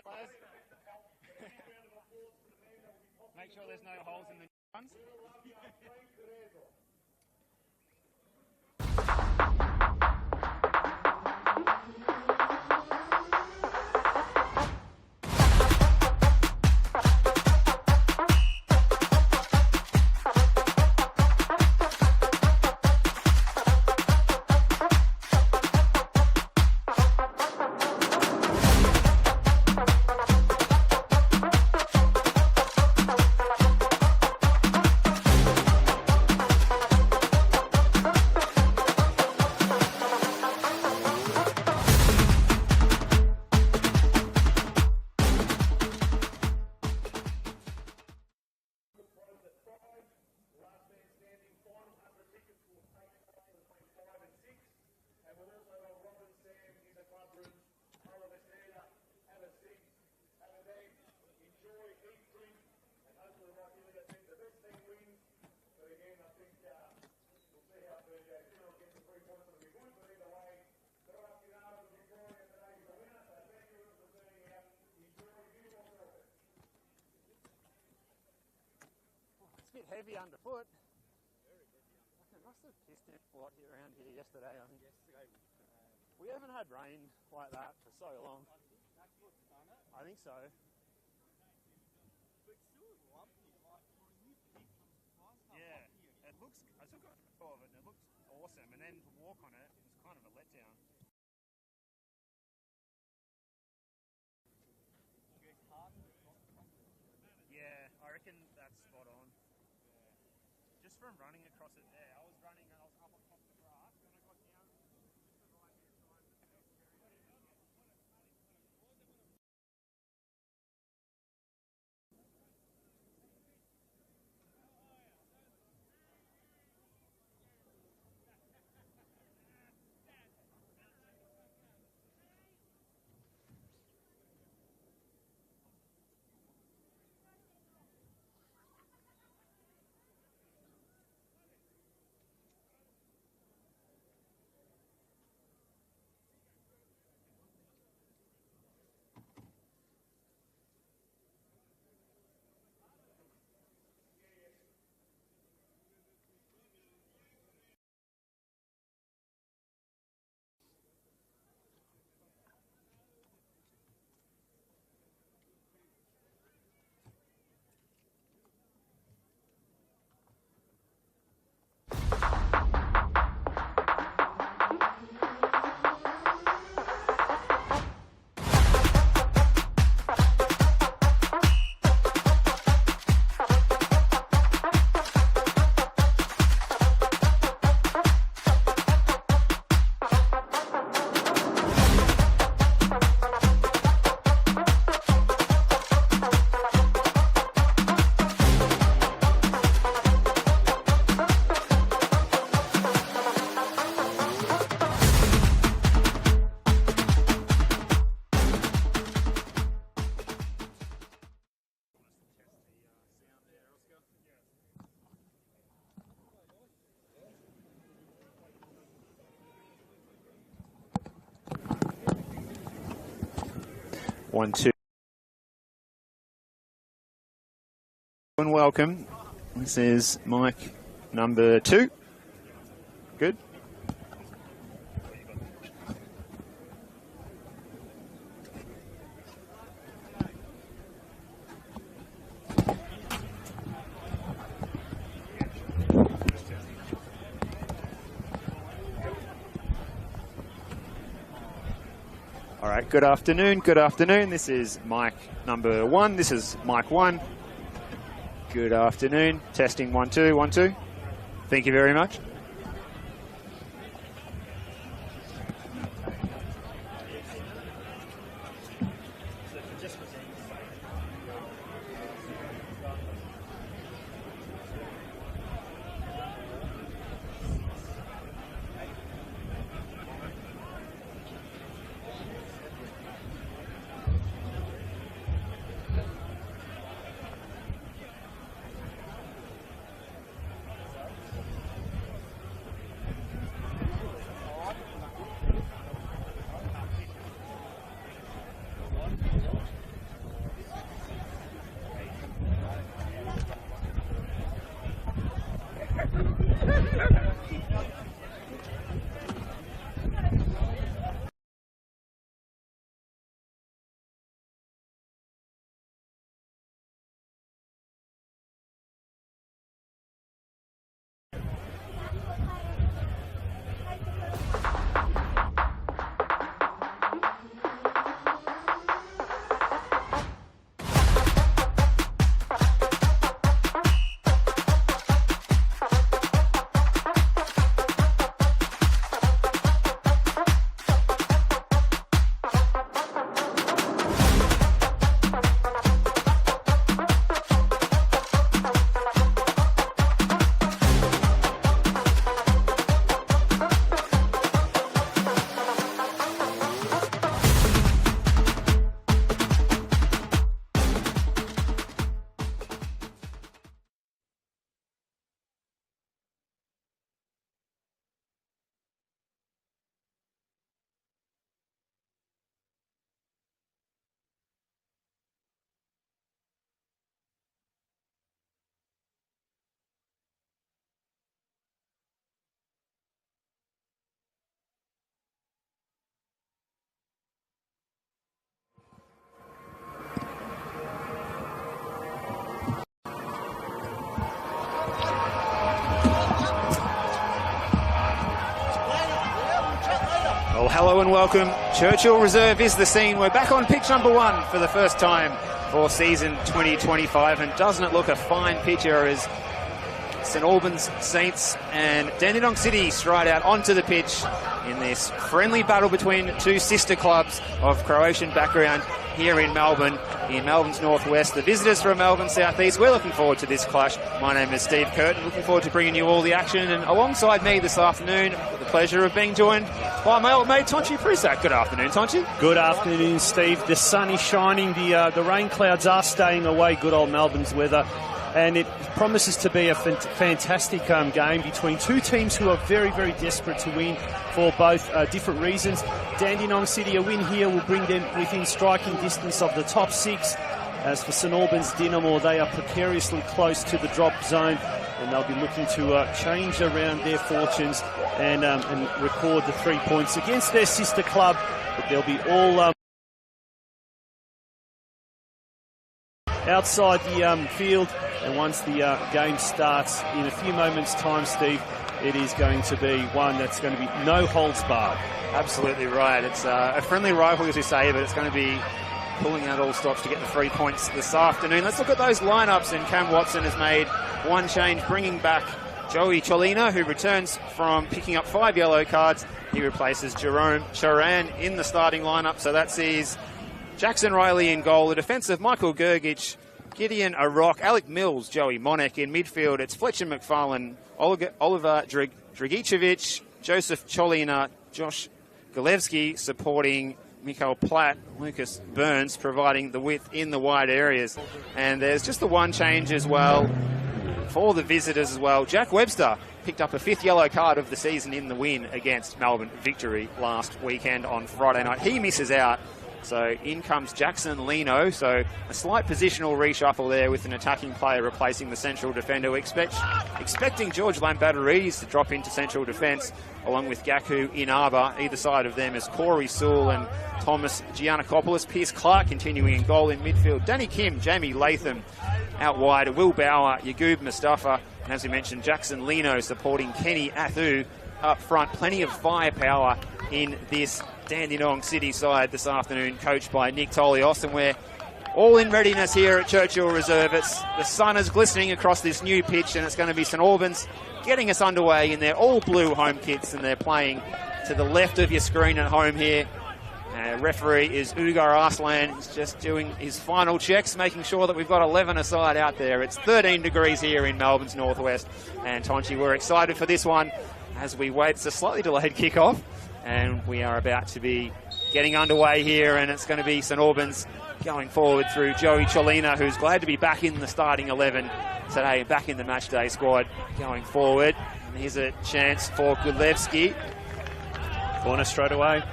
guys. Make sure there's no holes in the ones. It's a bit heavy underfoot. I must have kissed it around here yesterday, I think. We haven't had rain like that for so long. I think so. Yeah, it looks, I took a photo of it and it looks awesome, and then to walk on it was kind of a letdown. Yeah, I reckon that's spot on. Just from running across it there, I was up on top of the grass, and I got down just the right hand side. One, two. And welcome. This is mic number 2. Good. All right, good afternoon, good afternoon. This is mic number 1. This is mic 1. Good afternoon. Testing 1, 2, 1, 2. Thank you very much. Well, hello and welcome. Churchill Reserve is the scene. We're back on pitch number 1 for the first time for season 2025, and doesn't it look a fine picture as St Albans Saints and Dandenong City stride out onto the pitch in this friendly battle between two sister clubs of Croatian background here in Melbourne, in Melbourne's northwest. The visitors from Melbourne southeast. We're looking forward to this clash. My name is Steve Curtin, looking forward to bringing you all the action, and alongside me this afternoon, with the pleasure of being joined by my old mate Tonchi Prusak. Good afternoon, Tonchi. Good afternoon, Steve. The sun is shining, the rain clouds are staying away, good old Melbourne's weather, and it promises to be a fantastic game between two teams who are very, very desperate to win for both different reasons. Dandenong City, a win here will bring them within striking distance of the top 6. As for St Albans Dinamo, they are precariously close to the drop zone, and they'll be looking to change around their fortunes and record the 3 points against their sister club. But they'll be all outside the field, and once the game starts in a few moments' time, Steve, it is going to be one that's going to be no holds barred. Absolutely right. It's a friendly rivalry, as we say, but it's going to be pulling out all stops to get the 3 points this afternoon. Let's look at those lineups, and Cam Watson has made one change, bringing back Joey Cholina, who returns from picking up 5 yellow cards. He replaces Jerome Charan in the starting lineup, so that sees Jackson Riley in goal, the defensive Michael Gergic, Gideon Arock, Alec Mills, Joey Monek in midfield. It's Fletcher McFarlane, Oliver Dragicevic, Joseph Cholina, Josh Galevsky supporting Mikael Platt, Lucas Burns providing the width in the wide areas. And there's just the one change as well for the visitors as well. Jack Webster picked up a 5th yellow card of the season in the win against Melbourne Victory last weekend on Friday night. He misses out. So in comes Jackson Lino. So a slight positional reshuffle there with an attacking player replacing the central defender. Expecting George Lambatterides to drop into central defence along with Gaku Inaba. Either side of them is Corey Sewell and Thomas Giannakopoulos. Pierce Clark continuing in goal in midfield. Danny Kim, Jamie Latham out wide. Will Bauer, Yagub Mustafa. And as we mentioned, Jackson Lino supporting Kenny Athu up front. Plenty of firepower in this Dandenong City side this afternoon, coached by Nick Tolios, and we're all in readiness here at Churchill Reserve. The sun is glistening across this new pitch, and it's going to be St Albans getting us underway in their all-blue home kits, and they're playing to the left of your screen at home here. Referee is Ugar Arslan. He's just doing his final checks, making sure that we've got 11 aside out there. It's 13 degrees here in Melbourne's northwest, and Tonchi, we're excited for this one as we wait. It's a slightly delayed kickoff, and we are about to be getting underway here, and it's going to be St Albans going forward through Joey Cholina, who's glad to be back in the starting 11 today, back in the matchday squad going forward. And here's a chance for Gulevsky. Corner straight away.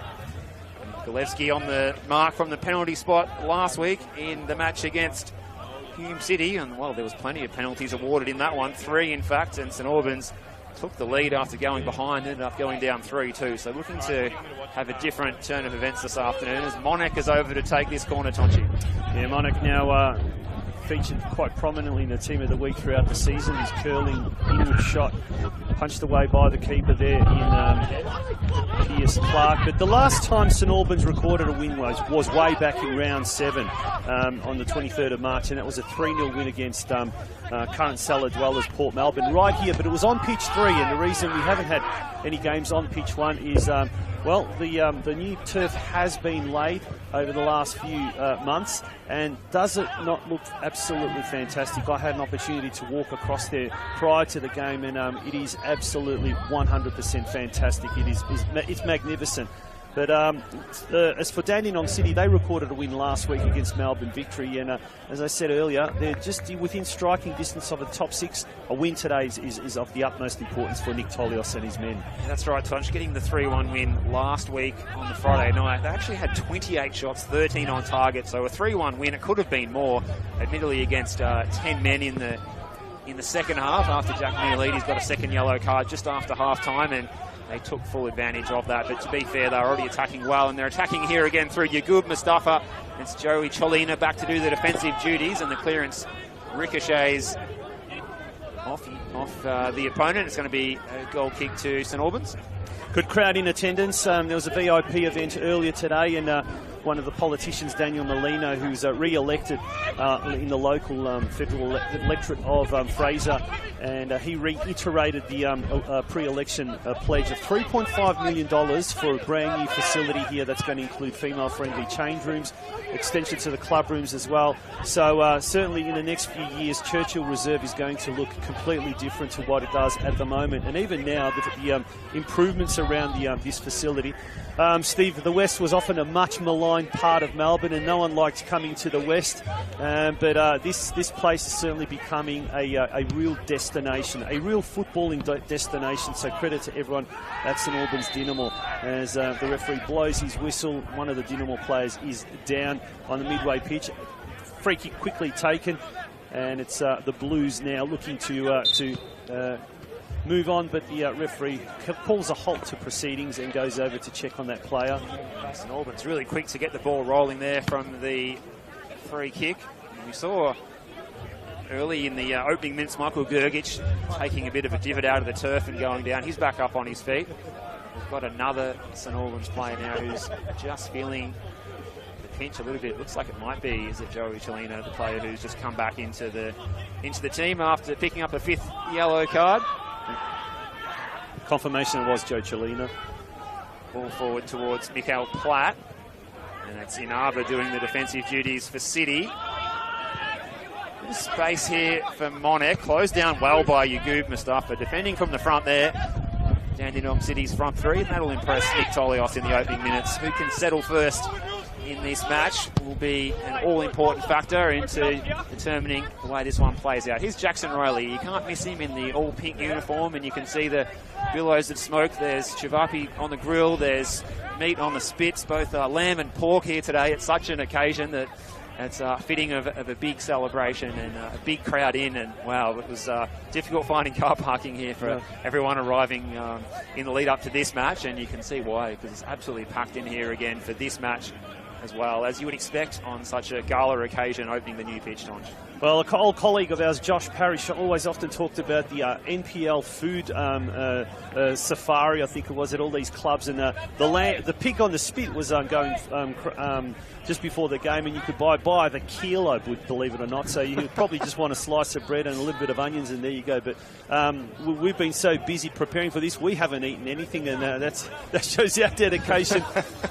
Gulevsky on the mark from the penalty spot last week in the match against Hume City, and well, there was plenty of penalties awarded in that one, 3 in fact, and St Albans took the lead after going behind, ended up going down 3-2. So looking to have a different turn of events this afternoon as Monek is over to take this corner, Tonchi. Yeah, Monek now featured quite prominently in the team of the week throughout the season. His curling inward shot punched away by the keeper there in Pierce Clark. But the last time St Albans recorded a win was way back in round 7 on the 23rd of March, and that was a 3-0 win against current cellar dwellers Port Melbourne right here. But it was on pitch 3, and the reason we haven't had any games on pitch 1 is well, the new turf has been laid over the last few months, and does it not look absolutely fantastic? I had an opportunity to walk across there prior to the game, and it is absolutely 100% fantastic. It's magnificent. But as for Dandenong City, they recorded a win last week against Melbourne Victory, and as I said earlier, they're just within striking distance of the top 6. A win today is of the utmost importance for Nick Tolios and his men. Yeah, that's right, Tonch. Getting the 3-1 win last week on the Friday night. They actually had 28 shots, 13 on target, so a 3-1 win. It could have been more, admittedly against 10 men in the second half after Jack Mialides got a second yellow card just after half-time, and they took full advantage of that. But to be fair, they're already attacking well, and they're attacking here again through Yagub Mustafa. It's Joey Cholina back to do the defensive duties, and the clearance ricochets off the opponent. It's going to be a goal kick to St Albans. good crowd in attendance. There was a VIP event earlier today, and one of the politicians, Daniel Molino, who's re-elected in the local federal electorate of Fraser, and he reiterated the pre-election pledge of $3.5 million for a brand new facility here that's going to include female-friendly change rooms, extension to the club rooms as well. So certainly in the next few years, Churchill Reserve is going to look completely different to what it does at the moment. And even now, the improvements around this facility. Steve, the West was often a much maligned part of Melbourne, and no one liked coming to the West. But this place is certainly becoming a real destination, a real footballing destination. So credit to everyone at St Albans Dynamo as the referee blows his whistle. One of the Dynamo players is down on the midway pitch. Free kick quickly taken, and it's the Blues now looking to move on, but the referee pulls a halt to proceedings and goes over to check on that player. St Albans really quick to get the ball rolling there from the free kick. We saw early in the opening minutes Michael Gergic taking a bit of a divot out of the turf and going down. He's back up on his feet. We've got another St Albans player now who's just feeling the pinch a little bit. Looks like it might be, is it Joey Chelina, the player who's just come back into the team after picking up a 5th yellow card. Confirmation it was Joe Chelina. Ball forward towards Mikael Platt. And that's Inaba doing the defensive duties for City. Space here for Monek. Closed down well by Yagub Mustafa. Defending from the front there. Dandenong City's front three. And that'll impress Nick Tolios in the opening minutes. Who can settle first in this match will be an all-important factor into determining the way this one plays out. Here's Jackson Riley. You can't miss him in the all-pink uniform, and you can see the billows of smoke. There's chivapi on the grill. There's meat on the spits, both lamb and pork here today. It's such an occasion that it's fitting of a big celebration and a big crowd in. And wow, it was difficult finding car parking here for everyone arriving in the lead up to this match, and you can see why, because it's absolutely packed in here again for this match, as well, as you would expect on such a gala occasion opening the new pitch, Tonch. Well, an old colleague of ours, Josh Parrish, always often talked about the NPL food safari, I think it was, at all these clubs, and the pig on the spit was going just before the game, and you could buy by the kilo, believe it or not. So you probably just want a slice of bread and a little bit of onions, and there you go. But we've been so busy preparing for this, we haven't eaten anything, and that shows our dedication.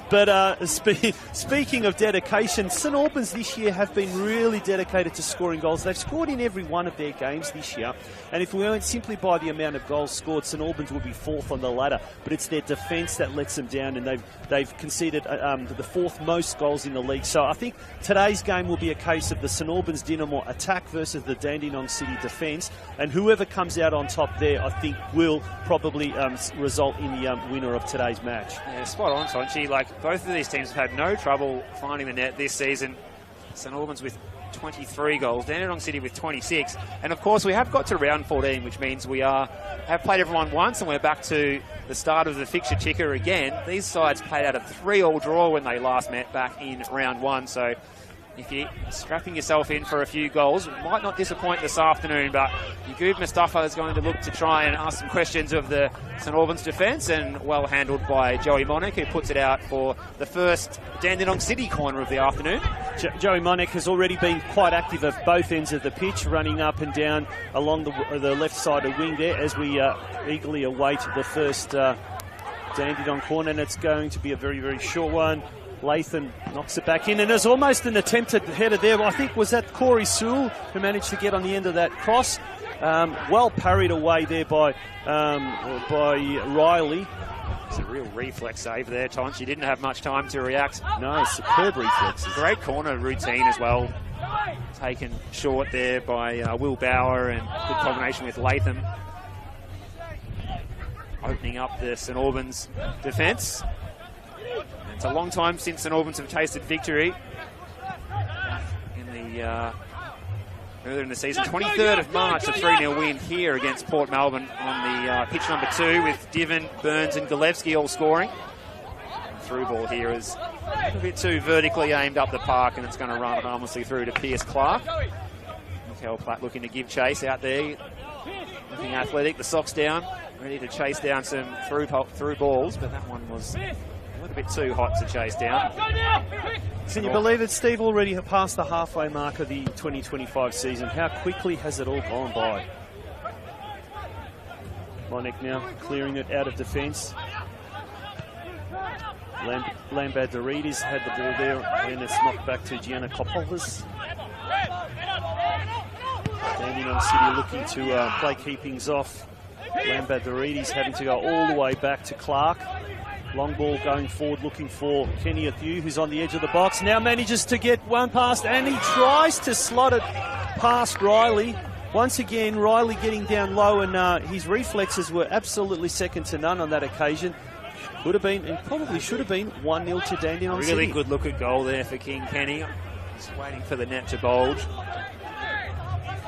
But speaking of dedication, St Albans this year have been really dedicated to scoring goals. They've scored in every one of their games this year, and if we went simply by the amount of goals scored, St Albans would be 4th on the ladder. But it's their defence that lets them down, and they've conceded the 4th most goals in the league. So I think today's game will be a case of the St Albans Dynamo attack versus the Dandenong City defence, and whoever comes out on top there, I think, will probably result in the winner of today's match. Yeah, spot on, Tonchi. Like, both of these teams have had no trouble finding the net this season. St Albans with 23 goals, Dandenong City with 26, and of course we have got to round 14, which means we have played everyone once, and we're back to the start of the fixture ticker again. These sides played out a 3-3 draw when they last met back in round 1, so if you're strapping yourself in for a few goals, it might not disappoint this afternoon, but Yagub Mustafa is going to look to try and ask some questions of the St Albans defence, and well handled by Joey Monek, who puts it out for the first Dandenong City corner of the afternoon. Joey Monek has already been quite active at both ends of the pitch, running up and down along the left side of wing there as we eagerly await the first Dandenong corner, and it's going to be a very, very short one. Latham knocks it back in, and there's almost an attempted header there. I think was that Corey Sewell who managed to get on the end of that cross. Well parried away there by Riley. It's a real reflex save there, Tonch. He didn't have much time to react. No, superb reflexes. Great corner routine as well. Taken short there by Will Bauer, and good combination with Latham. Opening up the St Albans defence. It's a long time since St Albans have tasted victory earlier in the season. 23rd of March, a 3-0 win here against Port Melbourne on the pitch number 2, with Diven, Burns and Galevsky all scoring. Through ball here is a bit too vertically aimed up the park, and it's going to run harmlessly through to Pierce Clark. Mikael Platt looking to give chase out there. Looking athletic, the socks down. ready to chase down some through balls, but that one was a little bit too hot to chase down. Can you believe it, Steve? Already past the halfway mark of the 2025 season. How quickly has it all gone by? Monek now clearing it out of defence. Lambadorides had the ball there, and it's knocked back to Giannakopoulos. Dandenong City looking to play keepings off. Lambadorides having to go all the way back to Clark. Long ball going forward, looking for Kenny Athieu, who's on the edge of the box. Now manages to get one past, and he tries to slot it past Riley. Once again, Riley getting down low, and his reflexes were absolutely second to none on that occasion. Could have been, and probably should have been, 1-0 to Dandenong City. Really good look at goal there for King Kenny. Just waiting for the net to bulge.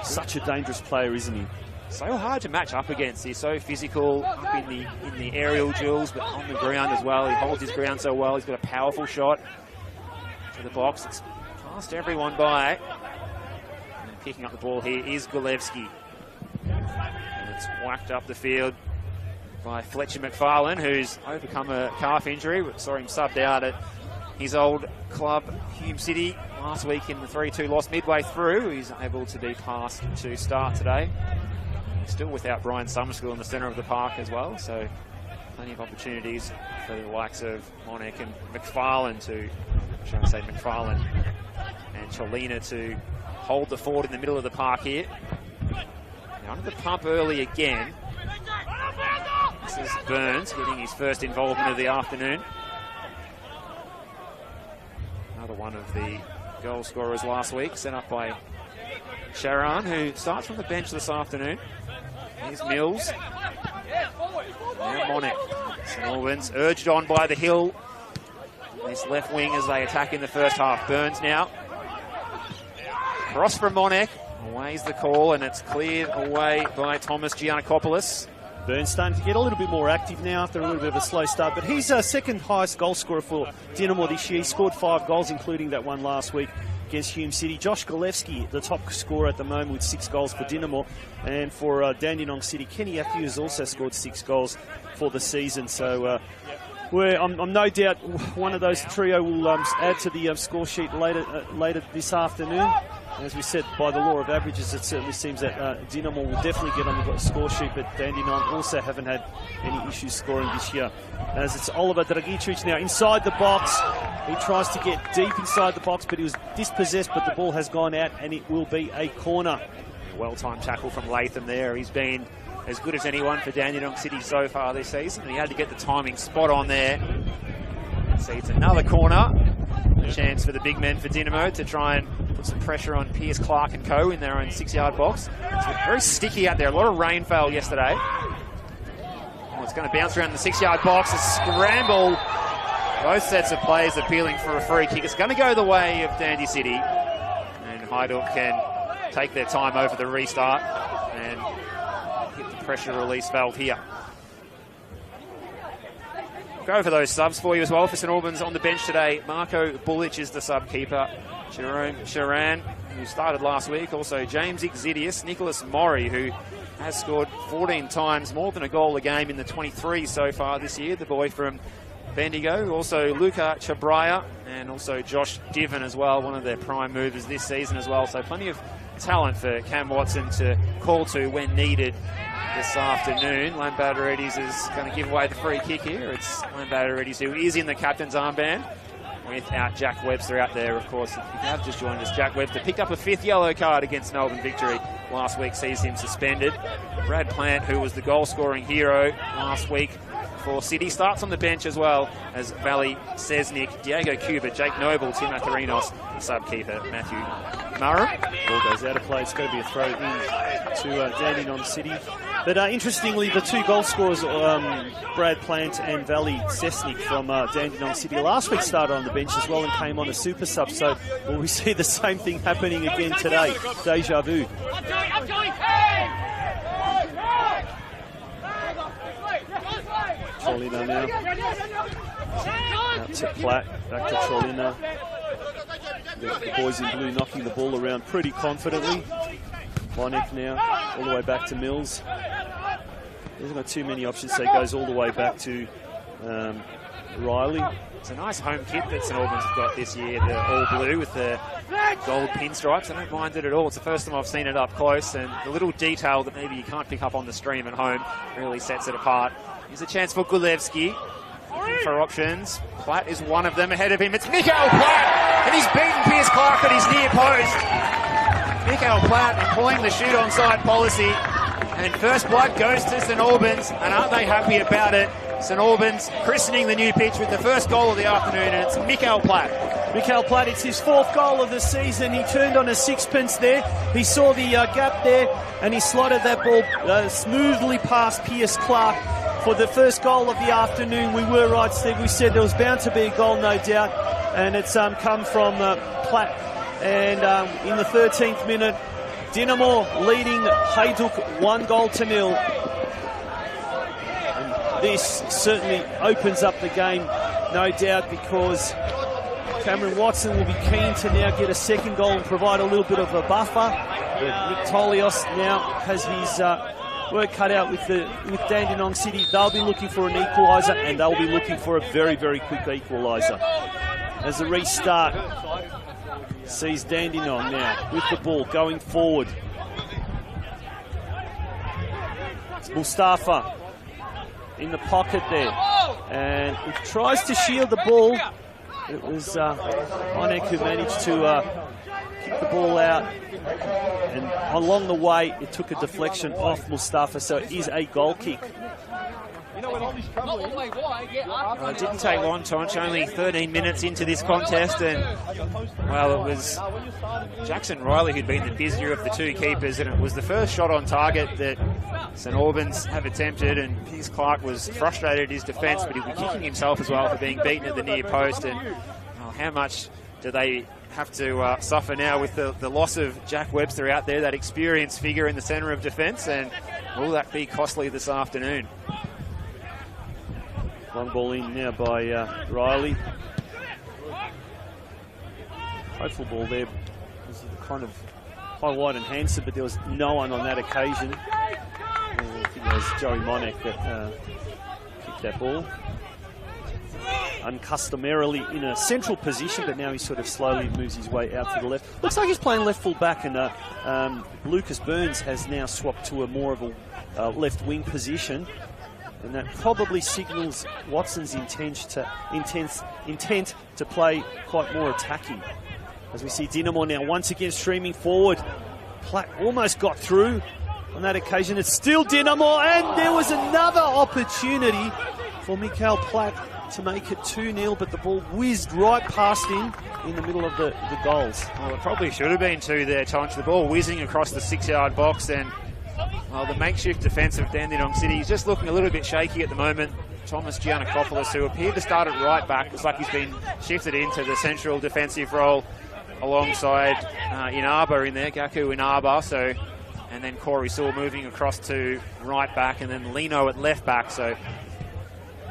Such a dangerous player, isn't he? So hard to match up against. He's so physical up in the aerial duels, but on the ground as well. He holds his ground so well. He's got a powerful shot to the box. It's passed everyone by. And picking up the ball here is Golevsky. And it's whacked up the field by Fletcher McFarlane, who's overcome a calf injury. We saw him subbed out at his old club, Hume City, last week in the 3-2 loss midway through. He's able to be passed to start today. Still without Brian Summerschool in the centre of the park as well, so plenty of opportunities for the likes of Monek and McFarlane McFarlane and Cholina to hold the fort in the middle of the park here. Now under the pump early again. This is Burns getting his first involvement of the afternoon. Another one of the goal scorers last week, sent up by Sharan, who starts from the bench this afternoon. Here's Mills. Now Monek. St Albans urged on by the Hill. This left wing as they attack in the first half. Burns now. Cross from Monek. Away's the call, and it's cleared away by Thomas Giannakopoulos. Burns starting to get a little bit more active now after a little bit of a slow start, but he's our second highest goal scorer for Dinamo this year. He scored 5 goals, including that one last week against Hume City. Josh Golevsky, the top scorer at the moment with 6 goals for Dinamo, and for Dandenong City, Kenny Athieu has also scored 6 goals for the season. So I'm no doubt one of those trio will add to the score sheet later this afternoon. As we said, by the law of averages, it certainly seems that Dinamo will definitely get on the score sheet, but Dandenong also haven't had any issues scoring this year. As it's Oliver Dragicevic now inside the box. He tries to get deep inside the box, but he was dispossessed, but the ball has gone out, and it will be a corner. Well-timed tackle from Latham there. He's been as good as anyone for Dandenong City so far this season, and he had to get the timing spot on there. See, it's another corner. A chance for the big men for Dinamo to try and put some pressure on Pierce, Clark and co in their own 6-yard box. It's very sticky out there. A lot of rain fell yesterday. Oh, it's going to bounce around the 6-yard box. A scramble. Both sets of players appealing for a free kick. It's going to go the way of Dandy City. And Hajduk can take their time over the restart and hit the pressure release valve here. Go over those subs for you as well for St Albans on the bench today. Marco Bullich is the sub keeper. Jerome Sharan, who started last week. Also James Exidius, Nicholas Maury, who has scored 14 times, more than a goal a game in the 23 so far this year. The boy from Bendigo. Also Luca Chabraya and also Josh Diven as well, one of their prime movers this season as well. So plenty of talent for Cam Watson to call to when needed this afternoon. Lambadorides is going to give away the free kick here. It's Lambadorides who is in the captain's armband without Jack Webster out there, of course. If you have just joined us, Jack Webster picked up a 5th yellow card against Melbourne Victory last week, sees him suspended. Brad Plant, who was the goal-scoring hero last week for City, starts on the bench as well as Valley Sesnick, Diego Cuba, Jake Noble, Tim Atharinos, sub-keeper Matthew Murray. Ball goes out of play. It's going to be a throw in to Dandenong City. But interestingly, the 2 goal scorers, Brad Plant and Valley Sesnick from Dandenong City, last week started on the bench as well and came on a super sub. So will we see the same thing happening again today? Deja vu. Cholina now. Out to Platt, back to Cholina. The boys in blue knocking the ball around pretty confidently. Monek now, all the way back to Mills. hasn't got too many options, so he goes all the way back to Riley. It's a nice home kit that St Albans have got this year, the all blue with the gold pinstripes. I don't mind it at all. It's the first time I've seen it up close, and the little detail that maybe you can't pick up on the stream at home really sets it apart. Here's a chance for Gulevski. Looking for options. Platt is one of them. Ahead of him, it's Mikael Platt, and he's beaten Pierce Clark at his near post. Mikael Platt employing the shoot on side policy, and first blood goes to St Albans, and aren't they happy about it? St Albans christening the new pitch with the first goal of the afternoon, and it's Mikael Platt. Mikael Platt, it's his 4th goal of the season. He turned on a sixpence there. He saw the gap there, and he slotted that ball smoothly past Pierce Clark for the first goal of the afternoon. We were right, Steve. We said there was bound to be a goal, no doubt, and it's come from Platt. And in the 13th minute, Dinamo leading Hajduk 1-0. This certainly opens up the game, no doubt, because Cameron Watson will be keen to now get a second goal and provide a little bit of a buffer. But Nick Tolios now has his work cut out with Dandenong City. They'll be looking for an equaliser, and they'll be looking for a very, very quick equaliser. As the restart sees Dandenong now with the ball going forward. It's Mustafa in the pocket there, and he tries to shield the ball. It was Monek who managed to kick the ball out, and along the way it took a deflection off Mustafa, so it is a goal kick. Well, it didn't take long, Tonch, only 13 minutes into this contest, and well, it was Jackson Riley who'd been the busier of the two keepers, and it was the first shot on target that St Albans have attempted, and Pierce Clark was frustrated at his defence, but he'll be kicking himself as well for being beaten at the near post. And well, how much do they have to suffer now with the loss of Jack Webster out there, that experienced figure in the centre of defence, and will that be costly this afternoon? Long ball in now by Riley. Hopeful ball there. It was kind of high, wide and handsome, but there was no one on that occasion. I think it was Joey Monek that kicked that ball. Uncustomarily in a central position, but now he sort of slowly moves his way out to the left. Looks like he's playing left full back, and Lucas Burns has now swapped to a more of a left wing position. And that probably signals Watson's intent to play quite more attacking. As we see Dinamo now once again streaming forward. Platt almost got through on that occasion. It's still Dinamo, and there was another opportunity for Mikael Platt to make it 2-0, but the ball whizzed right past him in the middle of the goals. Well, it probably should have been 2 there, Tonch. The ball whizzing across the 6-yard box, and well, the makeshift defence of Dandenong City is just looking a little bit shaky at the moment. Thomas Giannakopoulos, who appeared to start at right back, looks like he's been shifted into the central defensive role alongside Inaba in there, Gaku Inaba. So, and then Corey Sewell moving across to right back, and then Lino at left back. So,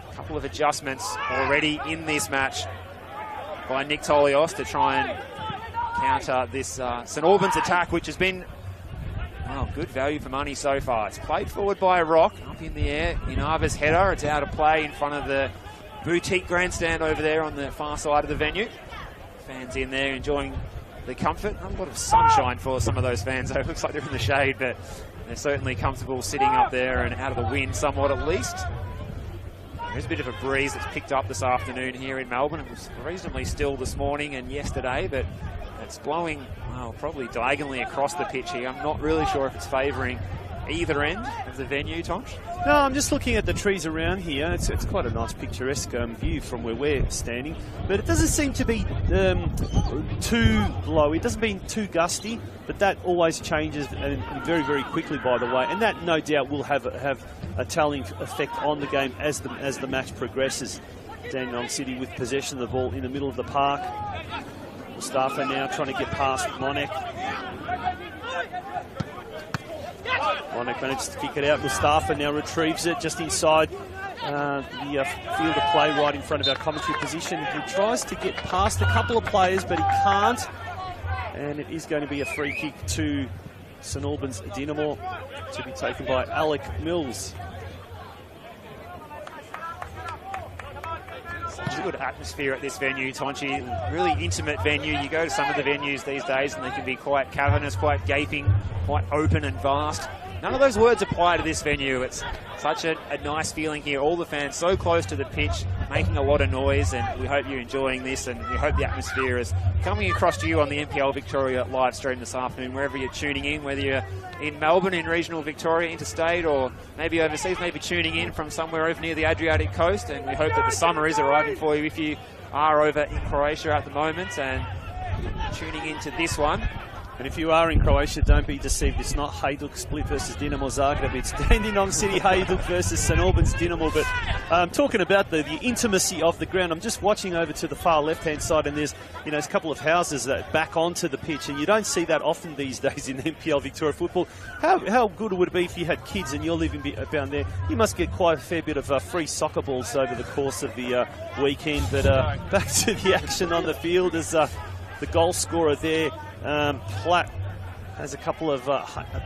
a couple of adjustments already in this match by Nick Tolios to try and counter this St Albans attack, which has been, well, good value for money so far. It's played forward by a rock, up in the air. Inaba's header, it's out of play in front of the boutique grandstand over there on the far side of the venue. Fans in there enjoying the comfort. Not a lot of sunshine for some of those fans, though. It looks like they're in the shade, but they're certainly comfortable sitting up there and out of the wind somewhat at least. There's a bit of a breeze that's picked up this afternoon here in Melbourne. It was reasonably still this morning and yesterday, but it's blowing, well, probably diagonally across the pitch here. I'm not really sure if it's favouring either end of the venue, Tom. No, I'm just looking at the trees around here. It's quite a nice picturesque view from where we're standing, but it doesn't seem to be too low. It doesn't mean too gusty, but that always changes and very, very quickly, by the way, and that no doubt will have a telling effect on the game as the match progresses. Dandenong City with possession of the ball in the middle of the park. Mustafa now trying to get past Monek. Monek manages to kick it out. Mustafa now retrieves it just inside the field of play right in front of our commentary position. He tries to get past a couple of players, but he can't. And it is going to be a free kick to St Albans Dinamo to be taken by Alec Mills. Such a good atmosphere at this venue, Tonchi. Really intimate venue. You go to some of the venues these days and they can be quite cavernous, quite gaping, quite open and vast. None of those words apply to this venue. It's such a nice feeling here. All the fans so close to the pitch, making a lot of noise, and we hope you're enjoying this, and we hope the atmosphere is coming across to you on the NPL Victoria live stream this afternoon, wherever you're tuning in, whether you're in Melbourne, in regional Victoria, interstate, or maybe overseas, maybe tuning in from somewhere over near the Adriatic coast. And we hope that the summer is arriving for you if you are over in Croatia at the moment and tuning into this one. And if you are in Croatia, don't be deceived. It's not Hajduk Split versus Dinamo Zagreb. It's Dandenong City Hajduk versus St Albans Dinamo. But talking about the intimacy of the ground, I'm just watching over to the far left-hand side, and there's a couple of houses that back onto the pitch, and you don't see that often these days in NPL Victoria football. How good would it be if you had kids and you're living down there? You must get quite a fair bit of free soccer balls over the course of the weekend. But back to the action on the field as the goal scorer there. Platt has a couple of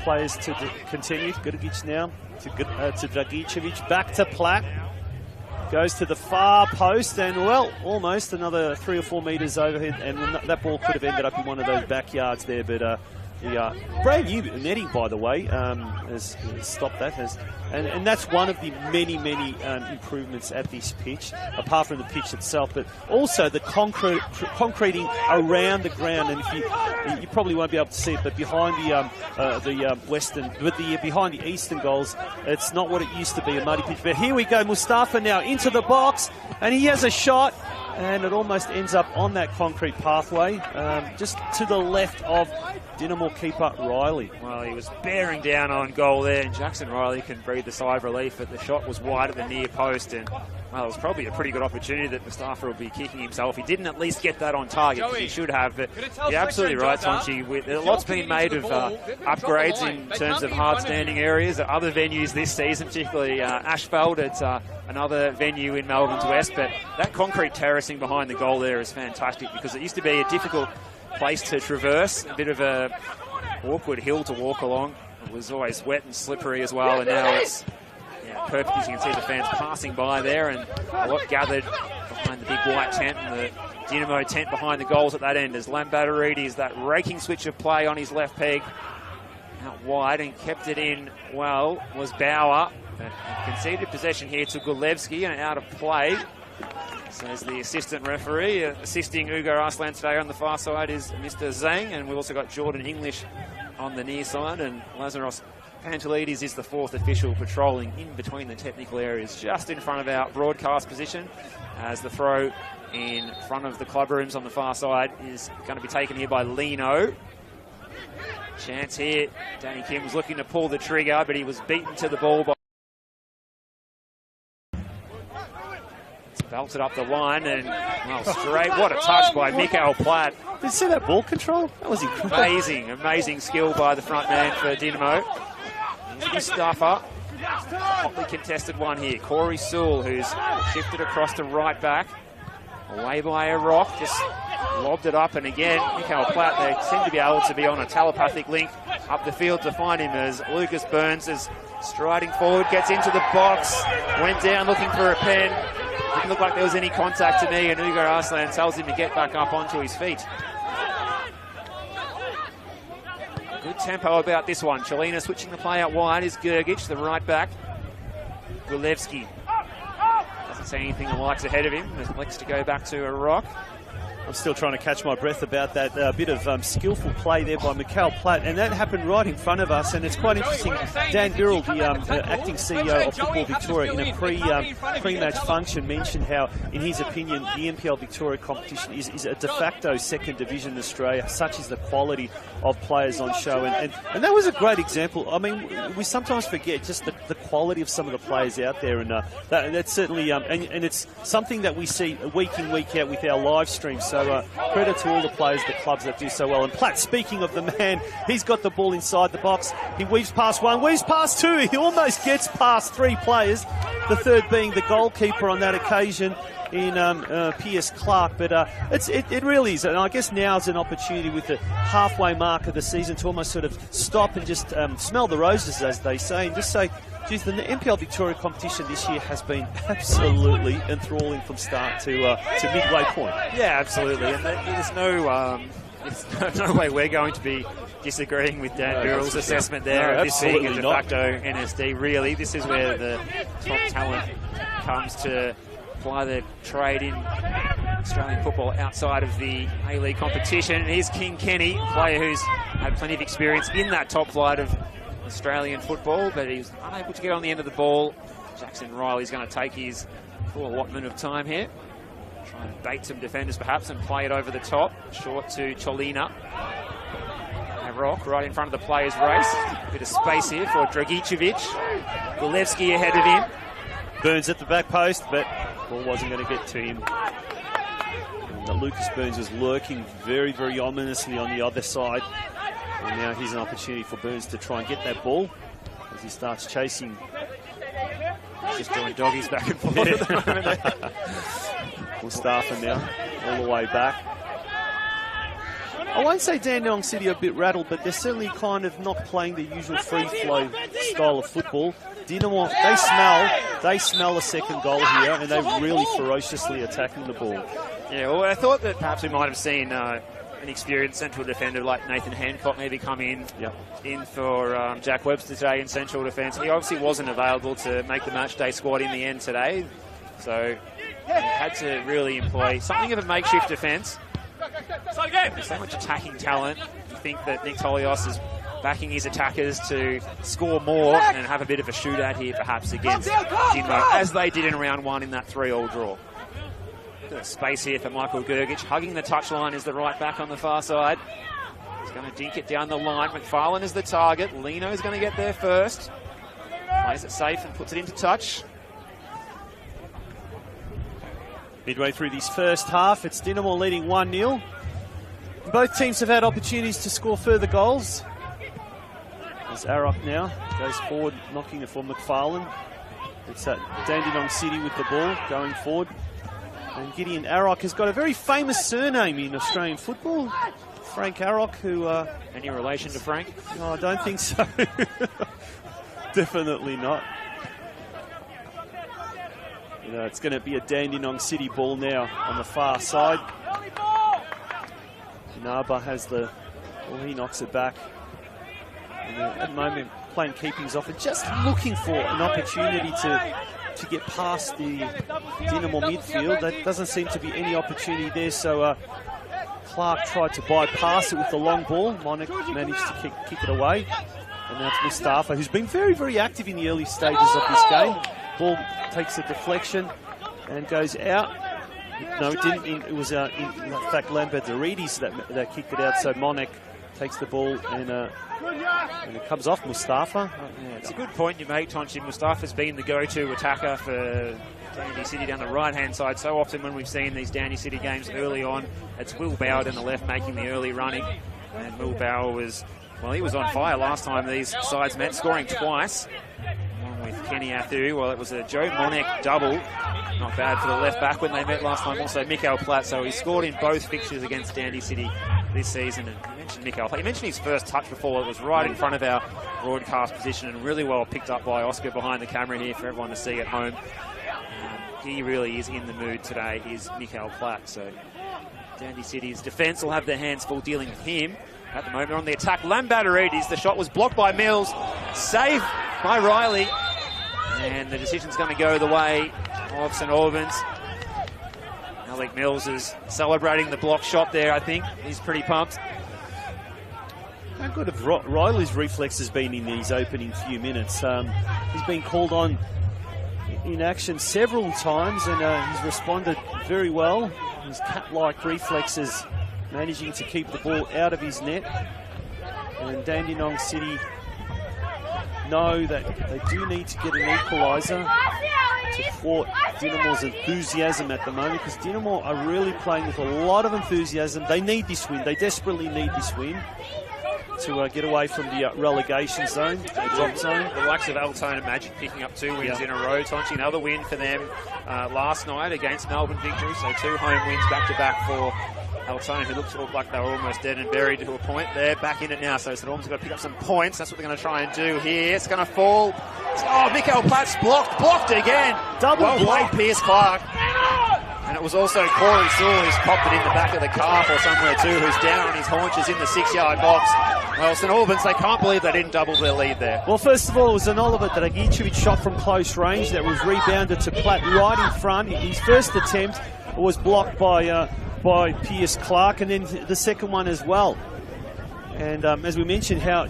players to continue. Grgic now to Dragicevic. Back to Platt. Goes to the far post and, well, almost another 3 or 4 metres overhead. And that ball could have ended up in one of those backyards there. But the brand new netting, by the way, has stopped that. And that's one of the many improvements at this pitch, apart from the pitch itself, but also the concreting around the ground. And if you probably won't be able to see it, but behind behind the eastern goals, it's not what it used to be, a muddy pitch. But here we go, Mustafa now into the box, and he has a shot, and it almost ends up on that concrete pathway, just to the left of Dinamo keeper Riley. Well, he was bearing down on goal there, and Jackson Riley can breathe a sigh of relief, but the shot was wide at the near post, and well, it was probably a pretty good opportunity that Mustafa will be kicking himself. He didn't at least get that on target, because he should have. But you're absolutely right, Tonchi. A lot's been made of upgrades in terms of hard-standing areas at other venues this season, particularly Ashfeld. It's another venue in Melbourne's West, but that concrete terracing behind the goal there is fantastic, because it used to be a difficult place to traverse, a bit of a awkward hill to walk along. It was always wet and slippery as well, and now it's perfect, as you can see the fans passing by there, and a lot gathered behind the big white tent and the Dinamo tent behind the goals at that end, as Lambatarides, that raking switch of play on his left peg out wide and kept it in well was Bauer, but conceded possession here to Gulevski and out of play. Says the assistant referee. Assisting Ugo Arslan today on the far side is Mr. Zhang, and we've also got Jordan English on the near side, and Lazaros Pantelides is the fourth official patrolling in between the technical areas, just in front of our broadcast position, as the throw in front of the club rooms on the far side is going to be taken here by Lino. Chance here. Danny Kim was looking to pull the trigger, but he was beaten to the ball by belted up the line, and well, straight. What a touch by Mikael Platt. Did you see that ball control? That was incredible. Amazing skill by the front man for Dinamo. Mustafa, hotly contested one here. Corey Sewell, who's shifted across to right back. Away by a rock, just lobbed it up, and again, Mikael Platt, they seem to be able to be on a telepathic link up the field to find him, as Lucas Burns is striding forward, gets into the box, went down looking for a pen. Didn't look like there was any contact to me, and Ugo Arslan tells him to get back up onto his feet. Good tempo about this one. Chelina switching the play out wide is Grgic, the right back. Gulevski doesn't see anything that likes ahead of him. Elects to go back to a rock. I'm still trying to catch my breath about that bit of skillful play there by Mikael Platt, and that happened right in front of us. And it's quite interesting. Dan Birrell, the acting CEO of Football Victoria, in a pre-match function, mentioned how, in his opinion, the NPL Victoria competition is a de facto second division in Australia. Such is the quality of players on show, and that was a great example. I mean, we sometimes forget just the quality of some of the players out there, and that's certainly and it's something that we see week in, week out with our live streams. So credit to all the players, the clubs that do so well. And Platt, speaking of the man, he's got the ball inside the box. He weaves past one, weaves past two. He almost gets past three players, the third being the goalkeeper on that occasion in P.S. Clark. But it really is. And I guess now's an opportunity with the halfway mark of the season to almost sort of stop and just smell the roses, as they say, and just say, Geez, the NPL Victoria competition this year has been absolutely enthralling from start to midway point. Yeah, absolutely. And there's no way we're going to be disagreeing with Dan Burrell's assessment there of this being a de facto NSD. Really, this is where the top talent comes to ply their trade in Australian football outside of the A-League competition. Here's King Kenny, a player who's had plenty of experience in that top flight of Australian football, but he's unable to get on the end of the ball. Jackson Riley's going to take his full allotment of time here. Try and bait some defenders perhaps and play it over the top. Short to Cholina. Rock right in front of the players' race. Bit of space here for Dragicevic. Gulevski ahead of him. Burns at the back post, but ball wasn't going to get to him. And Lucas Burns was lurking very, very ominously on the other side. And now here's an opportunity for Burns to try and get that ball as he starts chasing. He's just doing doggies back and forth at the moment. Mustafa now, all the way back. I won't say Dandenong City are a bit rattled, but they're certainly kind of not playing the usual free-flow style of football. Dinamo, they smell a second goal here, and they're really ferociously attacking the ball. Yeah, well, I thought that perhaps we might have seen an experienced central defender like Nathan Hancock maybe come in for Jack Webster today in central defence. He obviously wasn't available to make the matchday squad in the end today, so he had to really employ something of a makeshift defence. There's so much attacking talent. You think that Nick Tolios is backing his attackers to score more and have a bit of a shootout here perhaps against Dinmo, as they did in round one in that 3-3 draw. Space here for Michael Gergic. Hugging the touchline is the right back on the far side. He's going to dink it down the line. McFarlane is the target. Lino's going to get there first. Plays it safe and puts it into touch. Midway through this first half, it's Dinamo leading 1-0. Both teams have had opportunities to score further goals. As Arok now goes forward, knocking it for McFarlane. It's Dandenong City with the ball going forward. And Gideon Arok has got a very famous surname in Australian football. Frank Arok, who... Any relation to Frank? No, I don't think so. Definitely not. It's going to be a Dandenong City ball now on the far side. Naba has the... Well, he knocks it back. And at the moment, playing keepings off and just looking for an opportunity to get past the Dinamo midfield. There doesn't seem to be any opportunity there, so Clark tried to bypass it with the long ball. Monik managed to kick it away. And now it's Mustafa, who's been very, very active in the early stages of this game. Ball takes a deflection and goes out. No, it didn't. It was, in fact, Lambertarides that kicked it out, so Monik takes the ball and it comes off Mustafa. Yeah, it's a good point you make, Tonchi. Mustafa's been the go-to attacker for Dandy City down the right-hand side. So often when we've seen these Dandy City games early on, it's Will Bauer on the left making the early running. And Will Bauer was, well, he was on fire last time these sides met, scoring twice. Along with Kenny Athu. Well, it was a Joe Monek double. Not bad for the left back when they met last time. Also, Mikael Platt. So he scored in both fixtures against Dandy City this season. And you mentioned Mikael Platt. You mentioned his first touch before. It was right in front of our broadcast position and really well picked up by Oscar behind the camera here for everyone to see at home. He really is in the mood today, is Mikael Platt. So Dandy City's defence will have their hands full dealing with him. At the moment, on the attack, Lambertarides. The shot was blocked by Mills. Saved by Riley. And the decision's going to go the way of St Albans. Alec Mills is celebrating the block shot there, I think. He's pretty pumped. How good have Riley's reflexes been in these opening few minutes? He's been called on in action several times and he's responded very well. His cat-like reflexes managing to keep the ball out of his net. And Dandenong City know that they do need to get an equaliser to thwart Dinamo's enthusiasm at the moment, because Dinamo are really playing with a lot of enthusiasm. They need this win. They desperately need this win to get away from the relegation zone, the drop zone. The likes of Altona Magic picking up 2 wins in a row. Tonchi, another win for them last night against Melbourne Victory. So 2 home wins back-to-back for Altona, who looked like they were almost dead and buried to a point. They're back in it now, so St Albans have got to pick up some points. That's what they're going to try and do here. It's going to fall. Oh, Mikael Platz blocked again. Double block. Played, Pierce Clark. And it was also Corey Sewell who's popped it in the back of the calf or somewhere too, who's down on his haunches in the 6-yard box. Well, St Albans, they can't believe they didn't double their lead there. Well, first of all, it was an Oliver Dragicevic shot from close range that was rebounded to Platt right in front. His first attempt was blocked by Pierce Clark, and then the second one as well. And as we mentioned, how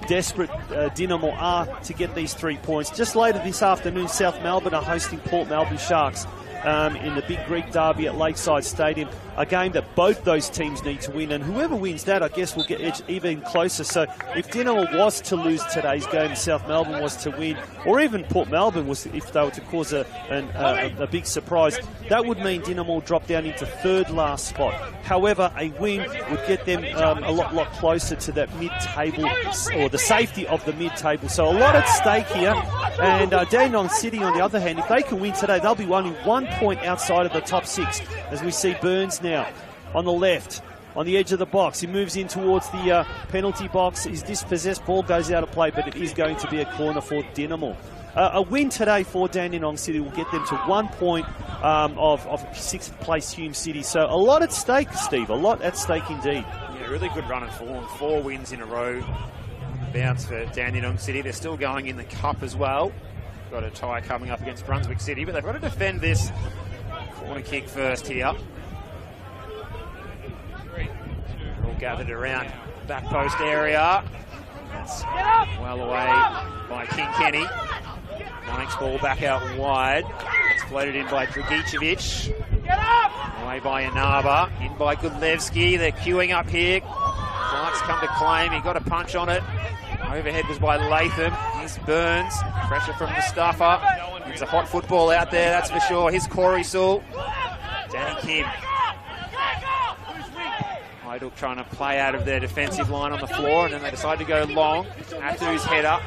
desperate Dynamo are to get these 3 points. Just later this afternoon, South Melbourne are hosting Port Melbourne Sharks in the big Greek derby at Lakeside Stadium, a game that both those teams need to win, and whoever wins that, I guess, will get even closer. So if Dynamo was to lose today's game, South Melbourne was to win, or even Port Melbourne was, if they were to cause a big surprise, that would mean Dynamo drop down into third last spot. However, a win would get them a lot closer to that mid-table, or the safety of the mid-table. So a lot at stake here, and Dandenong City, on the other hand, if they can win today, they'll be only 1 point outside of the top 6, as we see Burns now on the left, on the edge of the box. He moves in towards the penalty box. His dispossessed ball goes out of play, but it is going to be a corner for Dynamo. A win today for Dandenong City will get them to 1 point of 6th place Hume City. So a lot at stake, Steve, a lot at stake indeed. Yeah, really good run and form. 4 wins in a row. Bounce for Dandenong City. They're still going in the cup as well. Got a tie coming up against Brunswick City, but they've got to defend this corner kick first here. All gathered around back post area. That's well away by King Kenny. Mike's ball back out wide. It's floated in by Dragicevic. Away by Inaba. In by Gudlevski. They're queuing up here. Clark's come to claim. He got a punch on it. Overhead was by Latham. Here's Burns. Pressure from Mustafa. It's a hot football out there, that's for sure. Here's Corey Sewell. Danny Kim. Hajduk trying to play out of their defensive line on the floor, and then they decide to go long. Athu's header.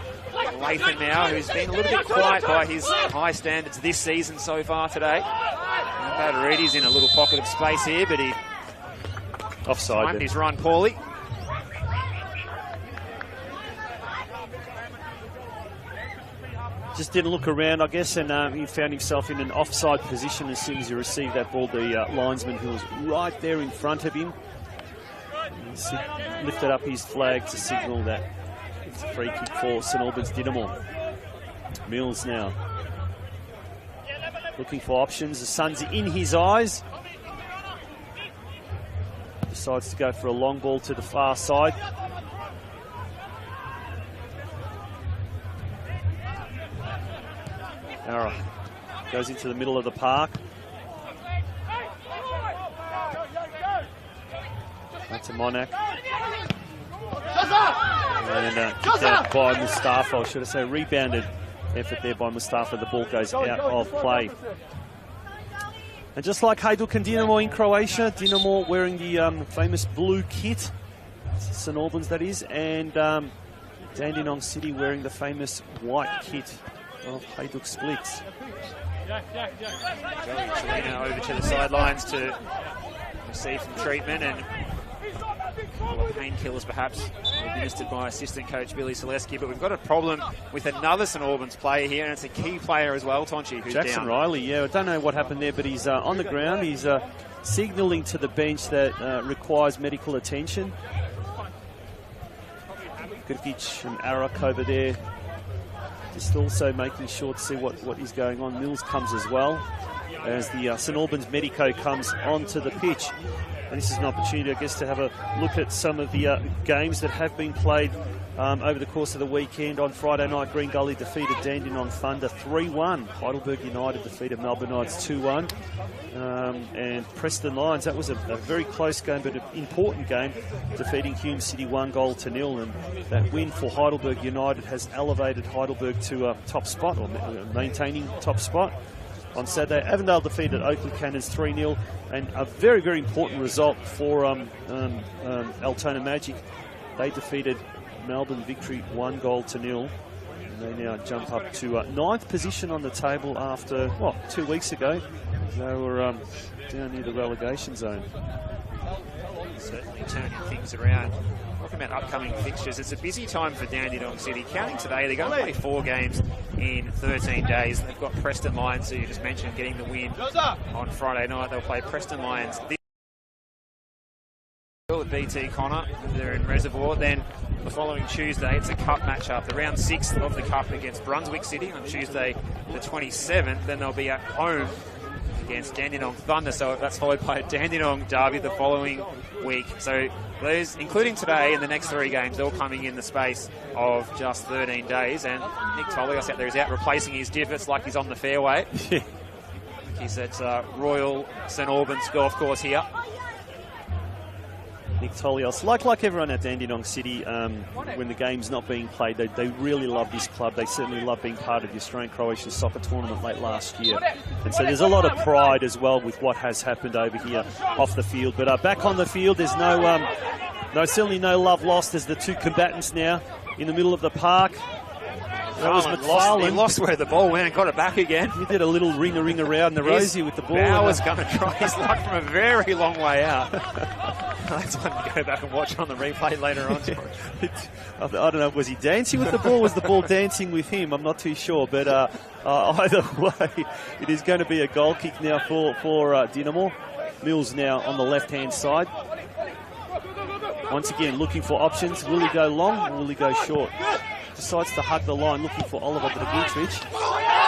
Latham now, who's been a little bit quiet by his high standards this season so far today. Badaridi's in a little pocket of space here, but he offside. He's run poorly. Just didn't look around, I guess, and he found himself in an offside position as soon as he received that ball. The linesman, who was right there in front of him, lifted up his flag to signal that it's a free kick for St Albans Dynamo. Mills now looking for options. The sun's in his eyes. Decides to go for a long ball to the far side. Ara goes into the middle of the park. That's a Monac. And kicked out by Mustafa, or should I say rebounded effort there by Mustafa. The ball goes out of play. And just like Hajduk and Dynamo in Croatia, Dynamo wearing the famous blue kit, St Albans that is, and Dandenong City wearing the famous white kit of Hajduk Splits. Joey Torino over to the sidelines to receive some treatment, and painkillers perhaps administered by assistant coach Billy Selesky. But we've got a problem with another St Albans player here, and it's a key player as well, Tonchi, who's Jackson down. Riley, yeah, I don't know what happened there, but he's on the ground. He's signalling to the bench that requires medical attention. Gurgic and Arak over there, just also making sure to see what is going on. Mills comes as well, as the St Albans medico comes onto the pitch. And this is an opportunity, I guess, to have a look at some of the games that have been played over the course of the weekend. On Friday night, Green Gully defeated Dandenong Thunder 3-1. Heidelberg United defeated Melbourne Knights 2-1. And Preston Lions, that was a very close game, but an important game, defeating Hume City 1-0. And that win for Heidelberg United has elevated Heidelberg to a top spot, or maintaining top spot. On Saturday, Avondale defeated Oakland Cannons 3-0, and a very, very important result for Altona Magic. They defeated Melbourne Victory 1-0. And they now jump up to 9th position on the table after, 2 weeks ago, They were down near the relegation zone. Certainly turning things around. Talking about upcoming fixtures, it's a busy time for Dandenong City. Counting today, they're going to play 4 games in 13 days. They've got Preston Lions, who you just mentioned, getting the win on Friday night. They'll play Preston Lions at BT Connor. They're in Reservoir. Then the following Tuesday, it's a cup matchup, the round 6 of the cup against Brunswick City on Tuesday the 27th. Then they'll be at home against Dandenong Thunder, so that's followed by a Dandenong derby the following week. So those, including today and the next 3 games, all coming in the space of just 13 days. And Nick Tolios out there is out replacing his divots like he's on the fairway. He's at Royal St Albans Golf Course here. Nick Tolios, like everyone at Dandenong City, when the game's not being played, they really love this club. They certainly love being part of the Australian-Croatian soccer tournament late last year. And so there's a lot of pride as well with what has happened over here off the field. But back on the field, there's certainly no love lost. There's the 2 combatants now in the middle of the park. That was McFarlane. He lost where the ball went and got it back again. He did a little ring around the rosy with the ball. Bauer's going to try his luck from a very long way out. That's one to go back and watch on the replay later on. I don't know, was he dancing with the ball? Was the ball dancing with him? I'm not too sure. But either way, it is going to be a goal kick now for Dinamo. Mills now on the left-hand side. Once again, looking for options. Will he go long or will he go short? Decides to hug the line, looking for Oliver Dragicevic.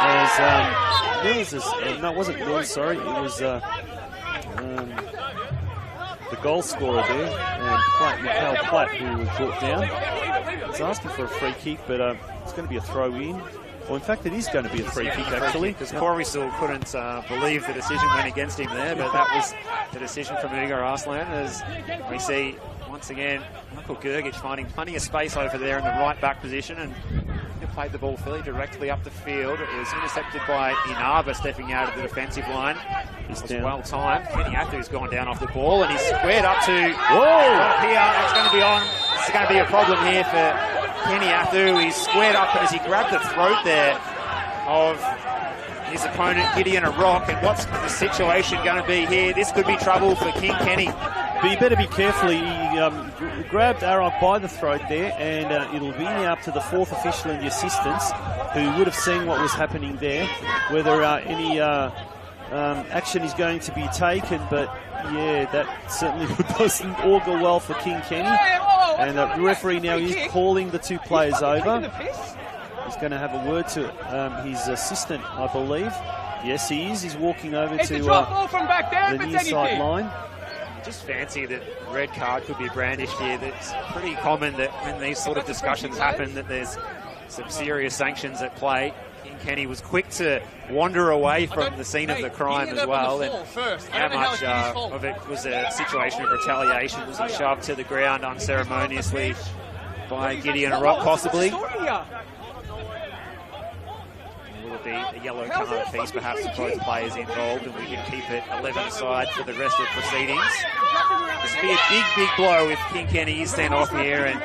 As Mills is, no, it wasn't Mills, sorry. It was the goal scorer there, and Mikhail Platt, who was brought down. He's asking for a free kick, but it's going to be a throw in. Well, in fact, it is going to be a free kick, actually. Because Corey still couldn't believe the decision went against him there, but that was the decision from Ugo Arslan, as we see, once again, Michael Gergic finding plenty of space over there in the right back position, and he played the ball fairly directly up the field. It was intercepted by Inaba stepping out of the defensive line. It was well timed. Kenny Athu's gone down off the ball, and he's squared up to here. That's going to be on. This is going to be a problem here for Kenny Athu. He's squared up, and as he grabbed the throat there of his opponent, Gideon Rock, and what's the situation going to be here? This could be trouble for King Kenny. But you better be careful. He grabbed Aaron by the throat there, and it'll be now up to the 4th official and the assistants, who would have seen what was happening there, whether any action is going to be taken. But yeah, that certainly doesn't augur well for King Kenny. And the referee now is calling the 2 players over. He's going to have a word to his assistant, I believe. Yes, he is. He's walking over to the near side line. Just fancy that red card could be brandished here. It's pretty common that when these sort of discussions happen that there's some serious sanctions at play. King Kenny was quick to wander away from the scene of the crime as well. And how much of it was a situation of retaliation? Was he shoved to the ground unceremoniously by Gideon Rock, possibly? Will it be a yellow card piece perhaps for both players involved, and we can keep it 11-aside for the rest of the proceedings? This will be a big blow if King Kenny is sent off here, and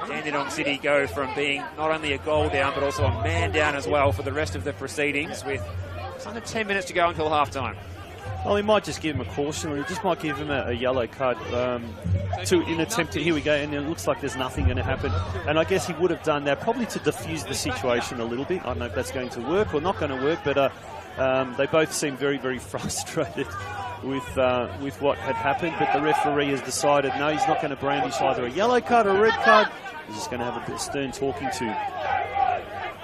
Dandenong City go from being not only a goal down but also a man down as well for the rest of the proceedings, with under 10 minutes to go until half-time. Well, he might just give him a caution, or he just might give him a yellow card in attempt to, here we go, and it looks like there's nothing going to happen. And I guess he would have done that probably to diffuse the situation a little bit. I don't know if that's going to work or not going to work, but they both seem very frustrated with what had happened. But the referee has decided, no, he's not going to brandish either a yellow card or a red card. He's just going to have a bit of stern talking to.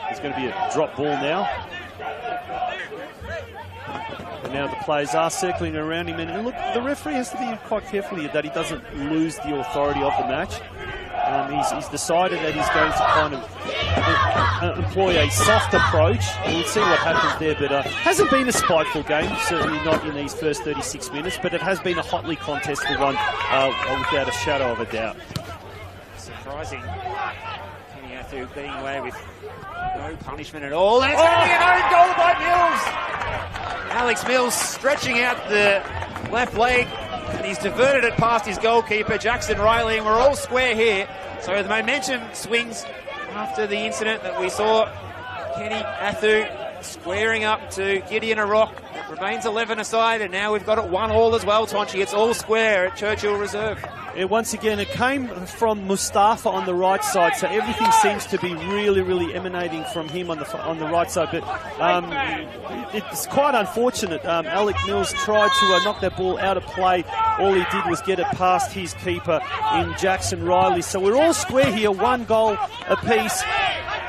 There's going to be a drop ball now. And now the players are circling around him, and look, the referee has to be quite careful here that he doesn't lose the authority of the match. He's decided that he's going to kind of employ a soft approach. We'll see what happens there, but hasn't been a spiteful game, certainly not in these first 36 minutes, but it has been a hotly contested one without a shadow of a doubt. Surprising. Kenny Athu getting away with no punishment at all, and it's going to be an own goal by Mills. Alex Mills stretching out the left leg, and he's diverted it past his goalkeeper, Jackson Riley, and we're all square here. So the momentum swings after the incident that we saw. Kenny Athu squaring up to Gideon a rock. It remains 11 aside, and now we've got it 1-1 as well, Tonchi. It's all square at Churchill Reserve. Yeah, once again, it came from Mustafa on the right side, so everything seems to be really, really emanating from him on the right side. But it's quite unfortunate. Alec Mills tried to knock that ball out of play. All he did was get it past his keeper in Jackson Riley. So we're all square here, 1 goal apiece.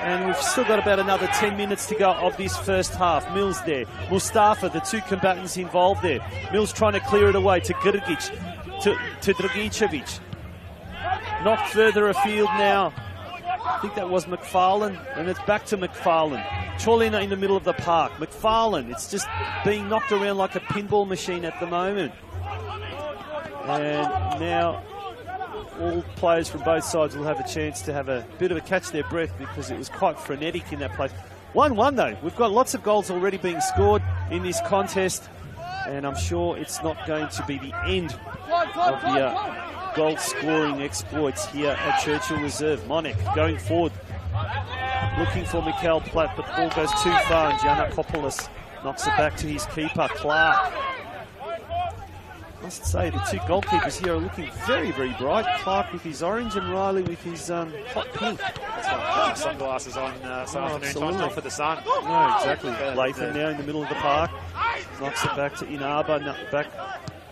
And we've still got about another 10 minutes to go of this first half. Mills there. Mustafa, the 2 combatants involved there. Mills trying to clear it away to Grgic, to Dragicevic. Knocked further afield now. I think that was McFarlane, and it's back to McFarlane. Cholina in the middle of the park. McFarlane, it's just being knocked around like a pinball machine at the moment. And now all players from both sides will have a chance to have a bit of a catch their breath because it was quite frenetic in that place. 1-1 though. We've got lots of goals already being scored in this contest, and I'm sure it's not going to be the end of the goal scoring exploits here at Churchill Reserve. Monek going forward, looking for Mikael Platt, but the ball goes too far, and Giannakopoulos knocks it back to his keeper, Clark. I must say, the 2 goalkeepers here are looking very, very bright. Clark with his orange and Riley with his hot pink. That's right. Sunglasses on this afternoon time, not for the sun. No, exactly. Lathan now in the middle of the park. Knocks it back to Inaba, back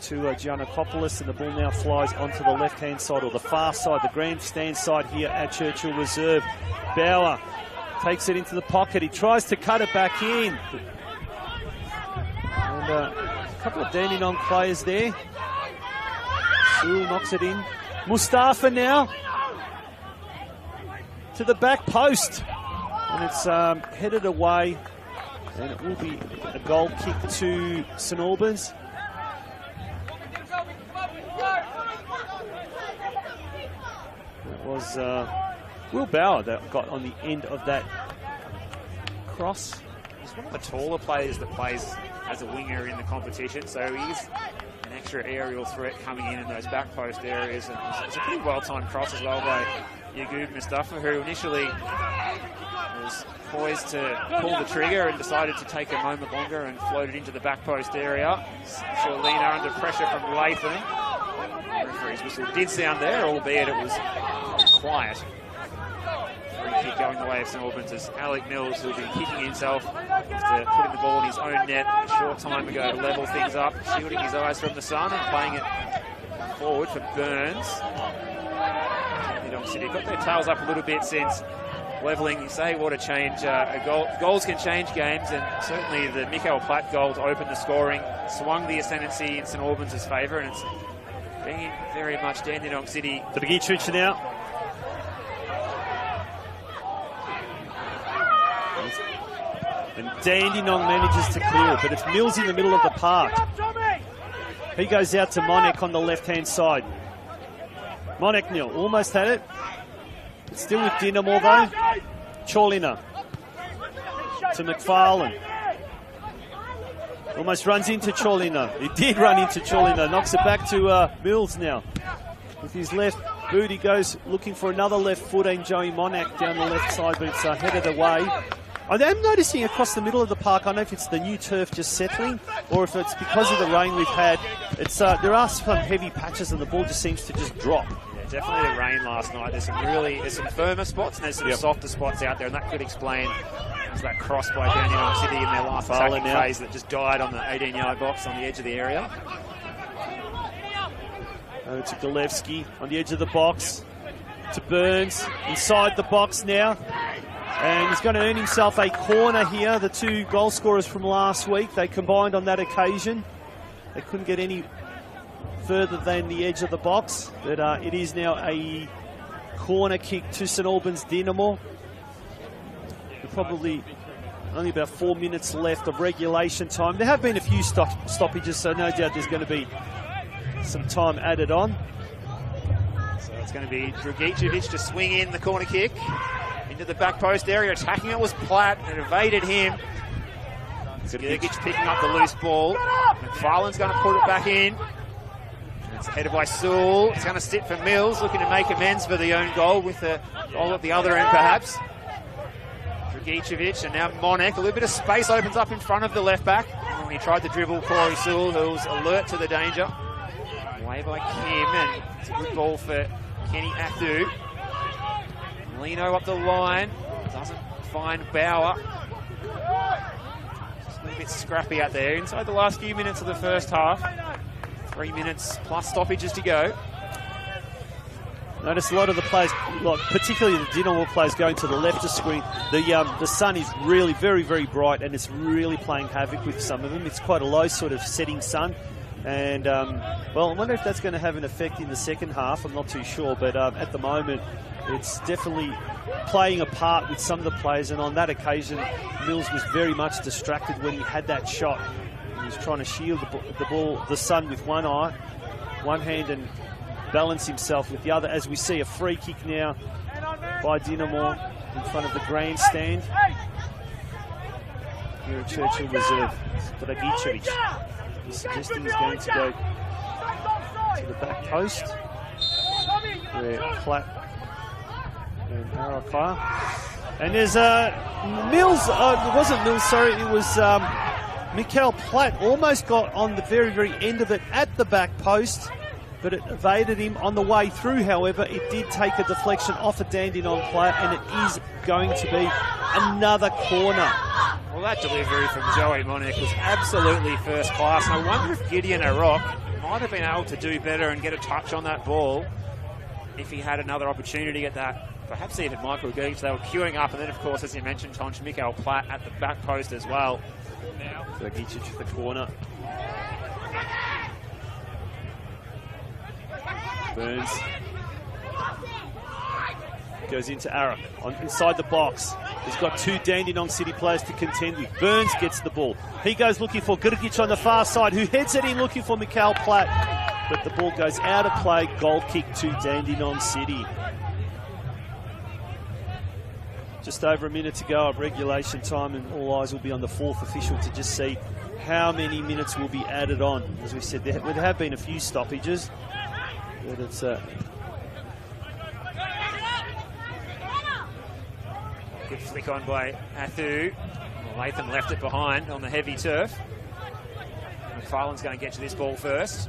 to Giannakopoulos, and the ball now flies onto the left-hand side, or the far side, the grandstand side here at Churchill Reserve. Bauer takes it into the pocket. He tries to cut it back in. And a couple of Dandenong players there. Sewell knocks it in. Mustafa now to the back post, and it's headed away, and it will be a goal kick to St Albans. It was Will Bauer that got on the end of that cross. He's one of the taller players that plays as a winger in the competition, so he's an extra aerial threat coming in those back post areas. And it's a pretty well-timed cross as well by Yagub Mustafa, who initially was poised to pull the trigger and decided to take a moment longer and floated into the back post area. Sholina under pressure from Lathan. The referee's whistle did sound there, albeit it was quiet. Free kick going the way of St Albans as Alec Mills, who'll be kicking himself after putting the ball in his own net a short time ago to level things up, shielding his eyes from the sun and playing it forward for Burns. Dandenong City got their tails up a little bit since levelling. You say what a change. Goals can change games, and certainly the Mikael Platt goal to open the scoring swung the ascendancy in St Albans' favour, and it's been very much Dandenong City. Dragicevic now. And Dandenong manages to clear it, but it's Mills in the middle of the park. He goes out to Monek on the left-hand side. Monek nil, almost had it. Still with Dinamo though. Cholina to McFarlane. Almost runs into Cholina. He did run into Cholina. Knocks it back to Mills now. With his left boot, he goes looking for another left foot, and Joey Monek down the left side, but it's headed away. I am noticing across the middle of the park, I don't know if it's the new turf just settling or if it's because of the rain we've had. It's there are some heavy patches and the ball just seems to just drop. Yeah, definitely the rain last night. There's some firmer spots and there's some softer spots out there, and that could explain that cross by Dandenong City in their last attacking phase that just died on the 18-yard box on the edge of the area. Over to Golevsky on the edge of the box. To Burns inside the box now. And he's going to earn himself a corner here. The 2 goal scorers from last week, they combined on that occasion. They couldn't get any further than the edge of the box. But it is now a corner kick to St Albans Dinamo. Probably only about 4 minutes left of regulation time. There have been a few stoppages, so no doubt there's going to be some time added on. So it's going to be Dragicevic to swing in the corner kick into the back post area. Attacking it was Platt, and it evaded him. Gergic picking up the loose ball. McFarlane's going to put it back in. It's headed by Sewell. It's going to sit for Mills, looking to make amends for the own goal with the goal at the other end perhaps. Dragicevic, and now Monek. A little bit of space opens up in front of the left back. And when he tried to dribble Corey Sewell, who was alert to the danger. Away by Kim, and it's a good ball for Kenny Athu. Lino up the line, doesn't find Bauer. Just a little bit scrappy out there inside the last few minutes of the first half. 3 minutes plus stoppages to go. Notice a lot of the players, like particularly the Dandenong players, going to the left of screen. The sun is really very, very bright, and it's really playing havoc with some of them. It's quite a low sort of setting sun. And, well, I wonder if that's going to have an effect in the second half. I'm not too sure, but at the moment, it's definitely playing a part with some of the players. And on that occasion, Mills was very much distracted when he had that shot. He was trying to shield the ball, the sun, with one eye, one hand, and balance himself with the other. As we see a free kick now by Dandenong in front of the grandstand. Here at Churchill Reserve, Dragicevic. He's suggesting he's going to go to the back post where Platt and Arakaya. And there's Mills, it wasn't Mills, sorry, it was Mikael Platt almost got on the very, very end of it at the back post, but it evaded him on the way through. However, it did take a deflection off a Dandenong player, and it is going to be another corner. Well, that delivery from Joey Monek was absolutely first class. I wonder if Gideon Arock might have been able to do better and get a touch on that ball if he had another opportunity at that. Perhaps even Michael Geach. They were queuing up, and then, of course, as you mentioned, Tonch, Mikael Platt at the back post as well. So Geach to the corner. Burns goes into Arak inside the box. He's got two Dandenong City players to contend with. Burns gets the ball. He goes looking for Grgic on the far side, who heads it in looking for Mikael Platt. But the ball goes out of play. Goal kick to Dandenong City. Just over a minute to go of regulation time, and all eyes will be on the fourth official to just see how many minutes will be added on. As we said, there have been a few stoppages, but it's good flick on by Athu. Latham left it behind on the heavy turf. McFarlane's going to get to this ball first.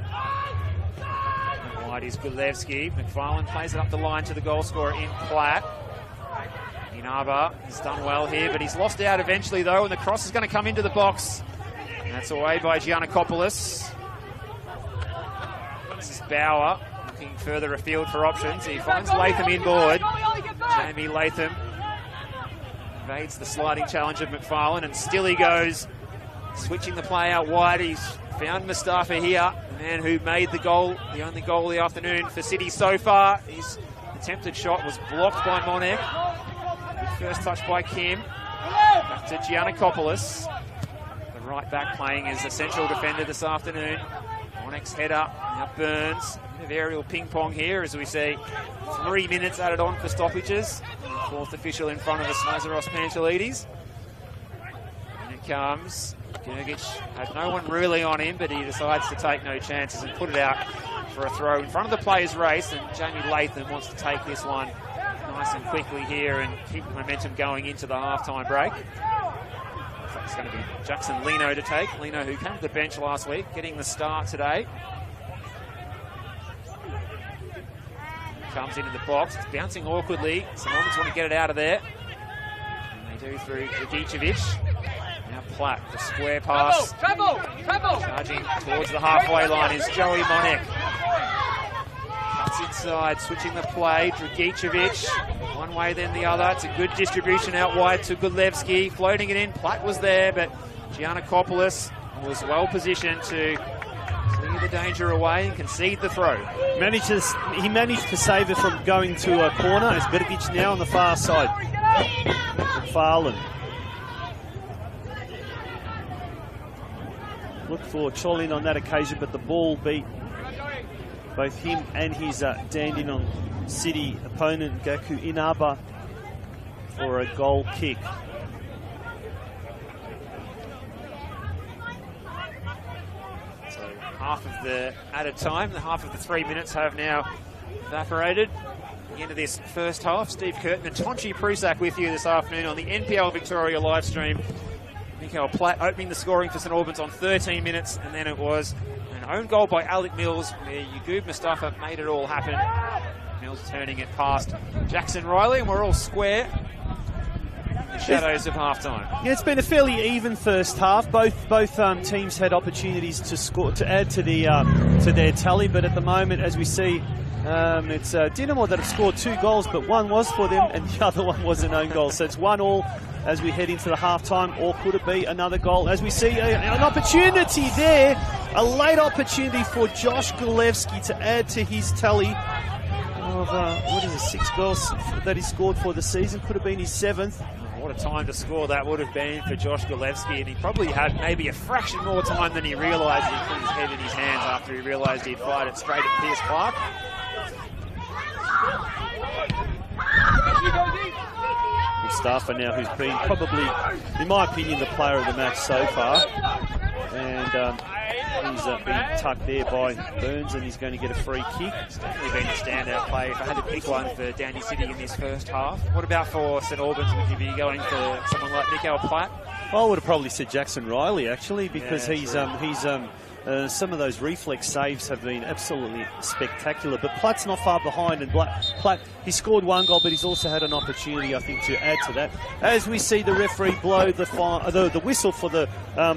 Wide is Gulevsky. McFarlane plays it up the line to the goal scorer in Platt. Inaba has done well here, but he's lost out eventually though, and the cross is going to come into the box. And that's away by Giannakopoulos. This is Bauer looking further afield for options. He finds Latham inboard. Jamie Latham evades the sliding challenge of McFarlane, and still he goes, switching the play out wide. He's found Mustafa here, the man who made the goal, the only goal of the afternoon for City so far. His attempted shot was blocked by Monek. First touch by Kim. Back to Giannakopoulos. The right back playing as a central defender this afternoon. Monek's header. Now Burns. A bit of aerial ping pong here as we see 3 minutes added on for stoppages. Fourth official in front of us, Nazaros Pantelidis. And it comes. Grgic had no one really on him, but he decides to take no chances and put it out for a throw in front of the players' race. And Jamie Latham wants to take this one nice and quickly here and keep the momentum going into the half-time break. It's going to be Jackson Lino to take. Lino, who came to the bench last week, getting the start today. Comes into the box. It's bouncing awkwardly. St Albans want to get it out of there. And they do through Dragicevic. Now Platt, the square pass. Travel! Charging towards the halfway line is Joey Monek. Cuts inside, switching the play. Dragicevic, one way then the other. It's a good distribution out wide to Gudlevsky. Floating it in. Platt was there, but Giannakopoulos was well positioned to clear the danger away and concede the throw. He managed to save it from going to a corner. As Grgic now on the far side. McFarlane. Looked for Cholin on that occasion, but the ball beat both him and his Dandenong City opponent, Gaku Inaba, for a goal kick. So half of the added time, the half of the 3 minutes have now evaporated. At the end of this first half, Steve Curtin and Tonchi Prusak with you this afternoon on the NPL Victoria live stream. Mikael Platt opening the scoring for St Albans on 13 minutes, and then it was an own goal by Alec Mills, where Yagub Mustafa made it all happen. Mills turning it past Jackson Riley, and we're all square in the shadows of half-time. Yeah, it's been a fairly even first half. Both teams had opportunities to score, to add to their tally, but at the moment, as we see, it's Dinamo that have scored 2 goals, but one was for them and the other one was an own goal. So it's 1-1 as we head into the half-time, or could it be another goal? As we see an opportunity there, a late opportunity for Josh Golevsky to add to his tally of 6 goals that he scored for the season. Could have been his 7th. What a time to score that would have been for Josh Golevsky, and he probably had maybe a fraction more time than he realised. He put his head in his hands after he realised he'd fired it straight at Pierce Clark. Mustafa now, who's been probably, in my opinion, the player of the match so far, and he's been tucked there by Burns, and he's going to get a free kick. It's definitely been a standout play. If I had to pick one for Dandenong City in this first half, what about for St Albans? Would you be going for someone like Mikael Platt? I would have probably said Jackson Riley, actually, because some of those reflex saves have been absolutely spectacular. But Platt's not far behind, and Platt, he scored 1 goal, but he's also had an opportunity, I think, to add to that. As we see the referee blow the whistle for the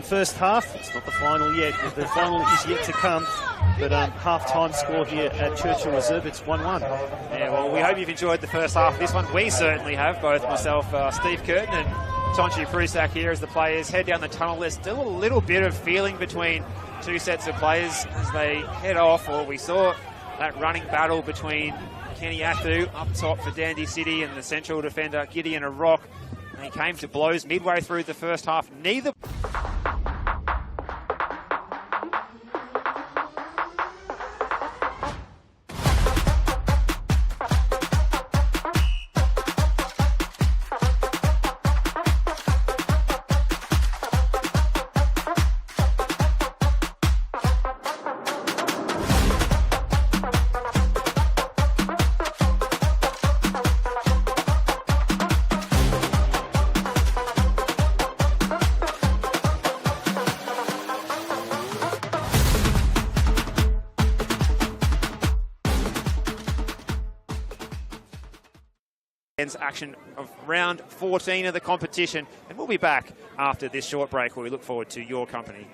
first half, it's not the final yet. The final is yet to come. But half-time score here at Churchill Reserve, it's 1-1. Yeah, well, we hope you've enjoyed the first half of this one. We certainly have, both myself, Steve Curtin, and Tonchi Prusak here as the players head down the tunnel. There's still a little bit of feeling between 2 sets of players as they head off. Or we saw that running battle between Kenny Athu up top for Dandenong City and the central defender Gideon Rock. They came to blows midway through the first half. Neither action of round 14 of the competition, and we'll be back after this short break where we look forward to your company.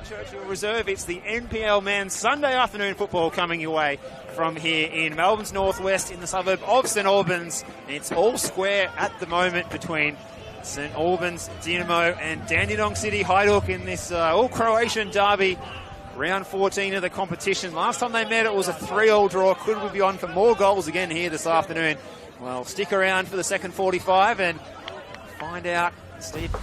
Churchill Reserve. It's the NPL Men's Sunday afternoon football coming your way from here in Melbourne's northwest in the suburb of St Albans. It's all square at the moment between St Albans, Dynamo and Dandenong City Hajduk in this all-Croatian derby. Round 14 of the competition. Last time they met it was a 3-3 draw. Could we be on for more goals again here this afternoon? Well, stick around for the second 45 and find out, Steve.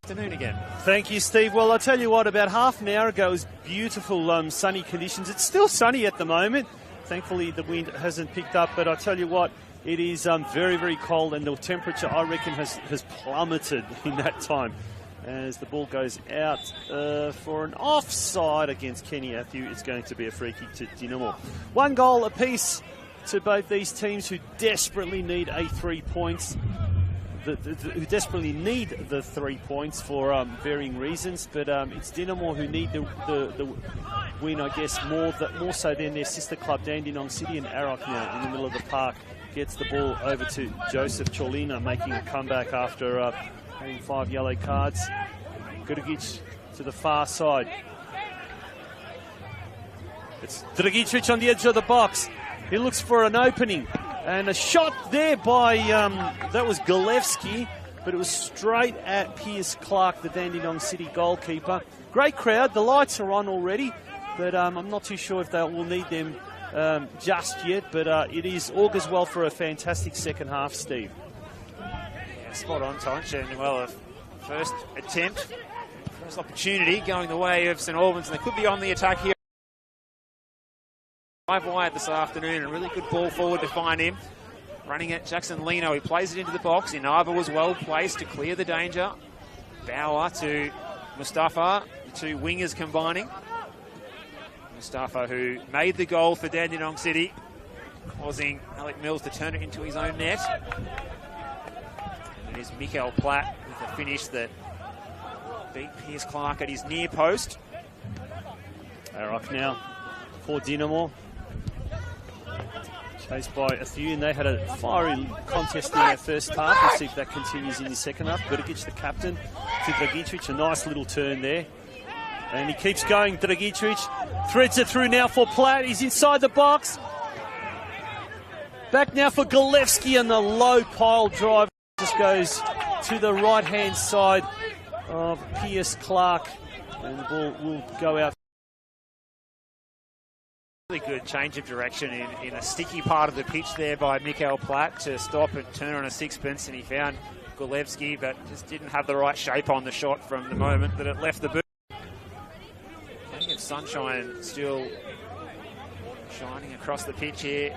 Afternoon again. Thank you, Steve. Well, I'll tell you what, about half an hour ago it was beautiful sunny conditions. It's still sunny at the moment. Thankfully, the wind hasn't picked up, but I tell you what, it is very, very cold, and the temperature, I reckon, has plummeted in that time as the ball goes out for an offside against Kenny Atthew. It's going to be a free kick to Dynamo. 1 goal apiece to both these teams who desperately need 3 points. Who desperately need the 3 points for varying reasons, but it's Dynamo who need the win, I guess, more so than their sister club Dandenong City. And Arok now in the middle of the park gets the ball over to Joseph Cholina, making a comeback after having 5 yellow cards. Dragic to the far side. It's Dragic on the edge of the box. He looks for an opening. And a shot there by, that was Golevsky, but it was straight at Piers Clark, the Dandenong City goalkeeper. Great crowd, the lights are on already, but I'm not too sure if they will need them just yet, but it is augurs well for a fantastic second half, Steve. Yeah, spot on, Tonch, and well, a first attempt, first opportunity going the way of St Albans, and they could be on the attack here. 5 wide this afternoon, a really good ball forward to find him. Running at Jackson Lino, he plays it into the box. Inaba was well placed to clear the danger. Bauer to Mustafa, the 2 wingers combining. Mustafa, who made the goal for Dandenong City, causing Alec Mills to turn it into his own net. And it is Mikael Platt with a finish that beat Piers Clark at his near post. Arok now for Dynamo. Chased by a few, and they had a fiery contest in their first half. We'll see if that continues in the second half. Dragic, the captain, to Dragic. A nice little turn there. And he keeps going, Dragic. Threads it through now for Platt. He's inside the box. Back now for Golevsky, and the low pile drive just goes to the right-hand side of Piers Clark. And the ball will go out. Really good change of direction in a sticky part of the pitch there by Mikael Platt to stop and turn on a sixpence, and he found Golevsky, but just didn't have the right shape on the shot from the moment that it left the boot. Plenty of sunshine still shining across the pitch here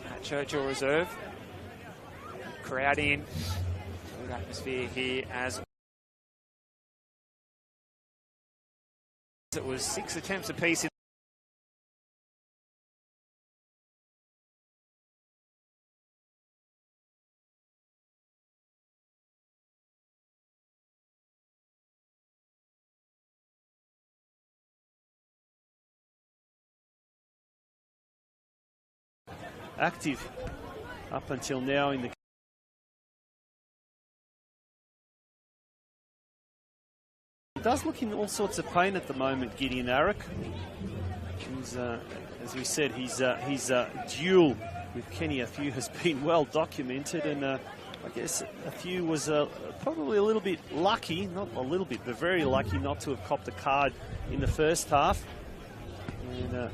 at Churchill Reserve. Crowd in, good atmosphere here as it was 6 attempts apiece in active up until now in the. He does look in all sorts of pain at the moment, Gideon Arok. He's, as we said, his duel with Kenny Atthew has been well documented, and I guess Atthew was probably a little bit lucky, not a little bit, but very lucky not to have copped a card in the first half. And a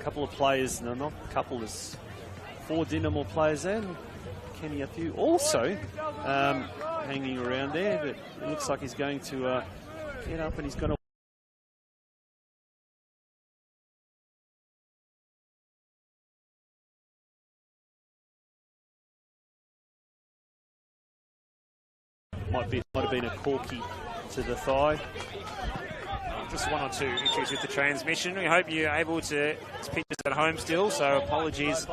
couple of players, no, not a couple, there's 4 Dynamo players and Kenny Atthew also hanging around there, but it looks like he's going to get up and he's going to. Might have been a corky to the thigh. Just 1 or 2 issues with the transmission. We hope you're able to pitch us at home still, so apologies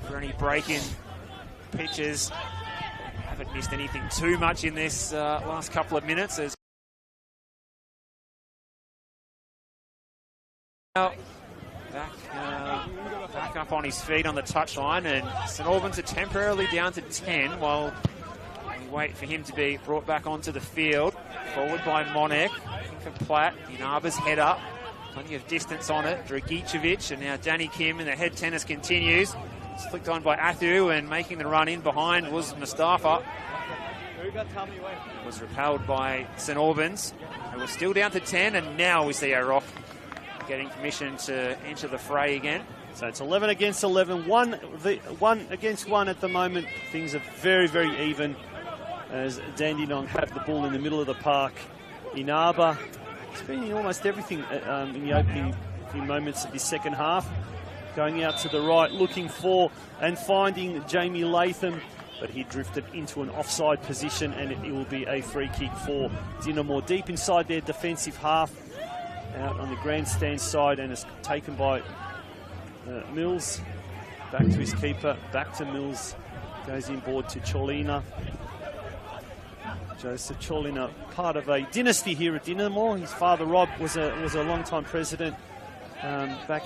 for any break-in pitches. Haven't missed anything too much in this last couple of minutes. As now back up on his feet on the touchline, and St Albans are temporarily down to 10 while we wait for him to be brought back onto the field. Forward by Monek, looking for Platt. Inaba's head up, plenty of distance on it. Dragicevic, and now Danny Kim, and the head tennis continues. It's flicked on by Athu, and making the run in behind was Mustafa. Was repelled by St Albans. And we're still down to 10, and now we see Aroff getting permission to enter the fray again. So it's 11 against 11, one against one at the moment. Things are very, very even as Dandenong have the ball in the middle of the park. Inaba, he's been in almost everything in the opening few moments of this second half. Going out to the right, looking for and finding Jamie Latham, but he drifted into an offside position, and it will be a free kick for Dinamo. Deep inside their defensive half, out on the grandstand side, and it's taken by Mills. Back to his keeper, back to Mills. Goes inboard to Cholina. Joseph Cholina, part of a dynasty here at Dinamo. His father Rob was a long-time president back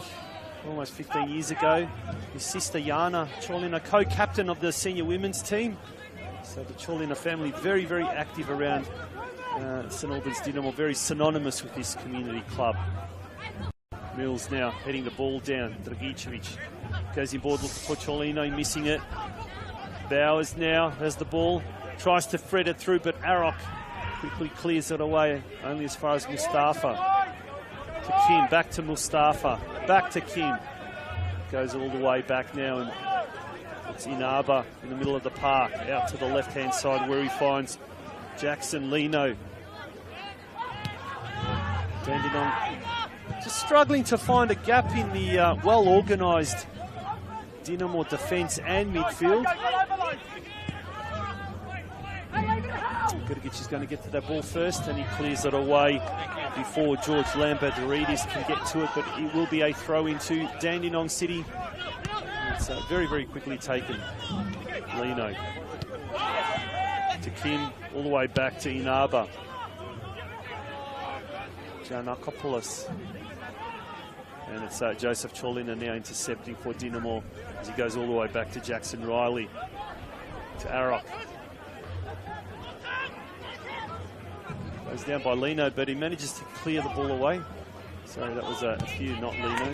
almost 15 years ago. His sister Yana Cholina, co-captain of the senior women's team. So the Cholina family very, very active around St Albans Dinamo, very synonymous with this community club. Mills now heading the ball down. Dragicevic goes inboard looking for Cholina, missing it. Bowers now has the ball, tries to thread it through, but Arok quickly clears it away, only as far as Mustafa. To Kim, back to Mustafa, back to Kim. Goes all the way back now, and it's Inaba in the middle of the park, out to the left-hand side where he finds Jackson Lino. Dandenong just struggling to find a gap in the well-organised Dinamo defence and midfield. Gurgic is going to get to that ball first, and he clears it away before George Lambert-Aridis can get to it, but it will be a throw into Dandenong City. It's very, very quickly taken. Lino to Kim, all the way back to Inaba. Giannakopoulos. And it's Joseph Cholina now intercepting for Dinamo as he goes all the way back to Jackson Riley. To Arok. Goes down by Lino, but he manages to clear the ball away. Sorry, that was a few, not Lino.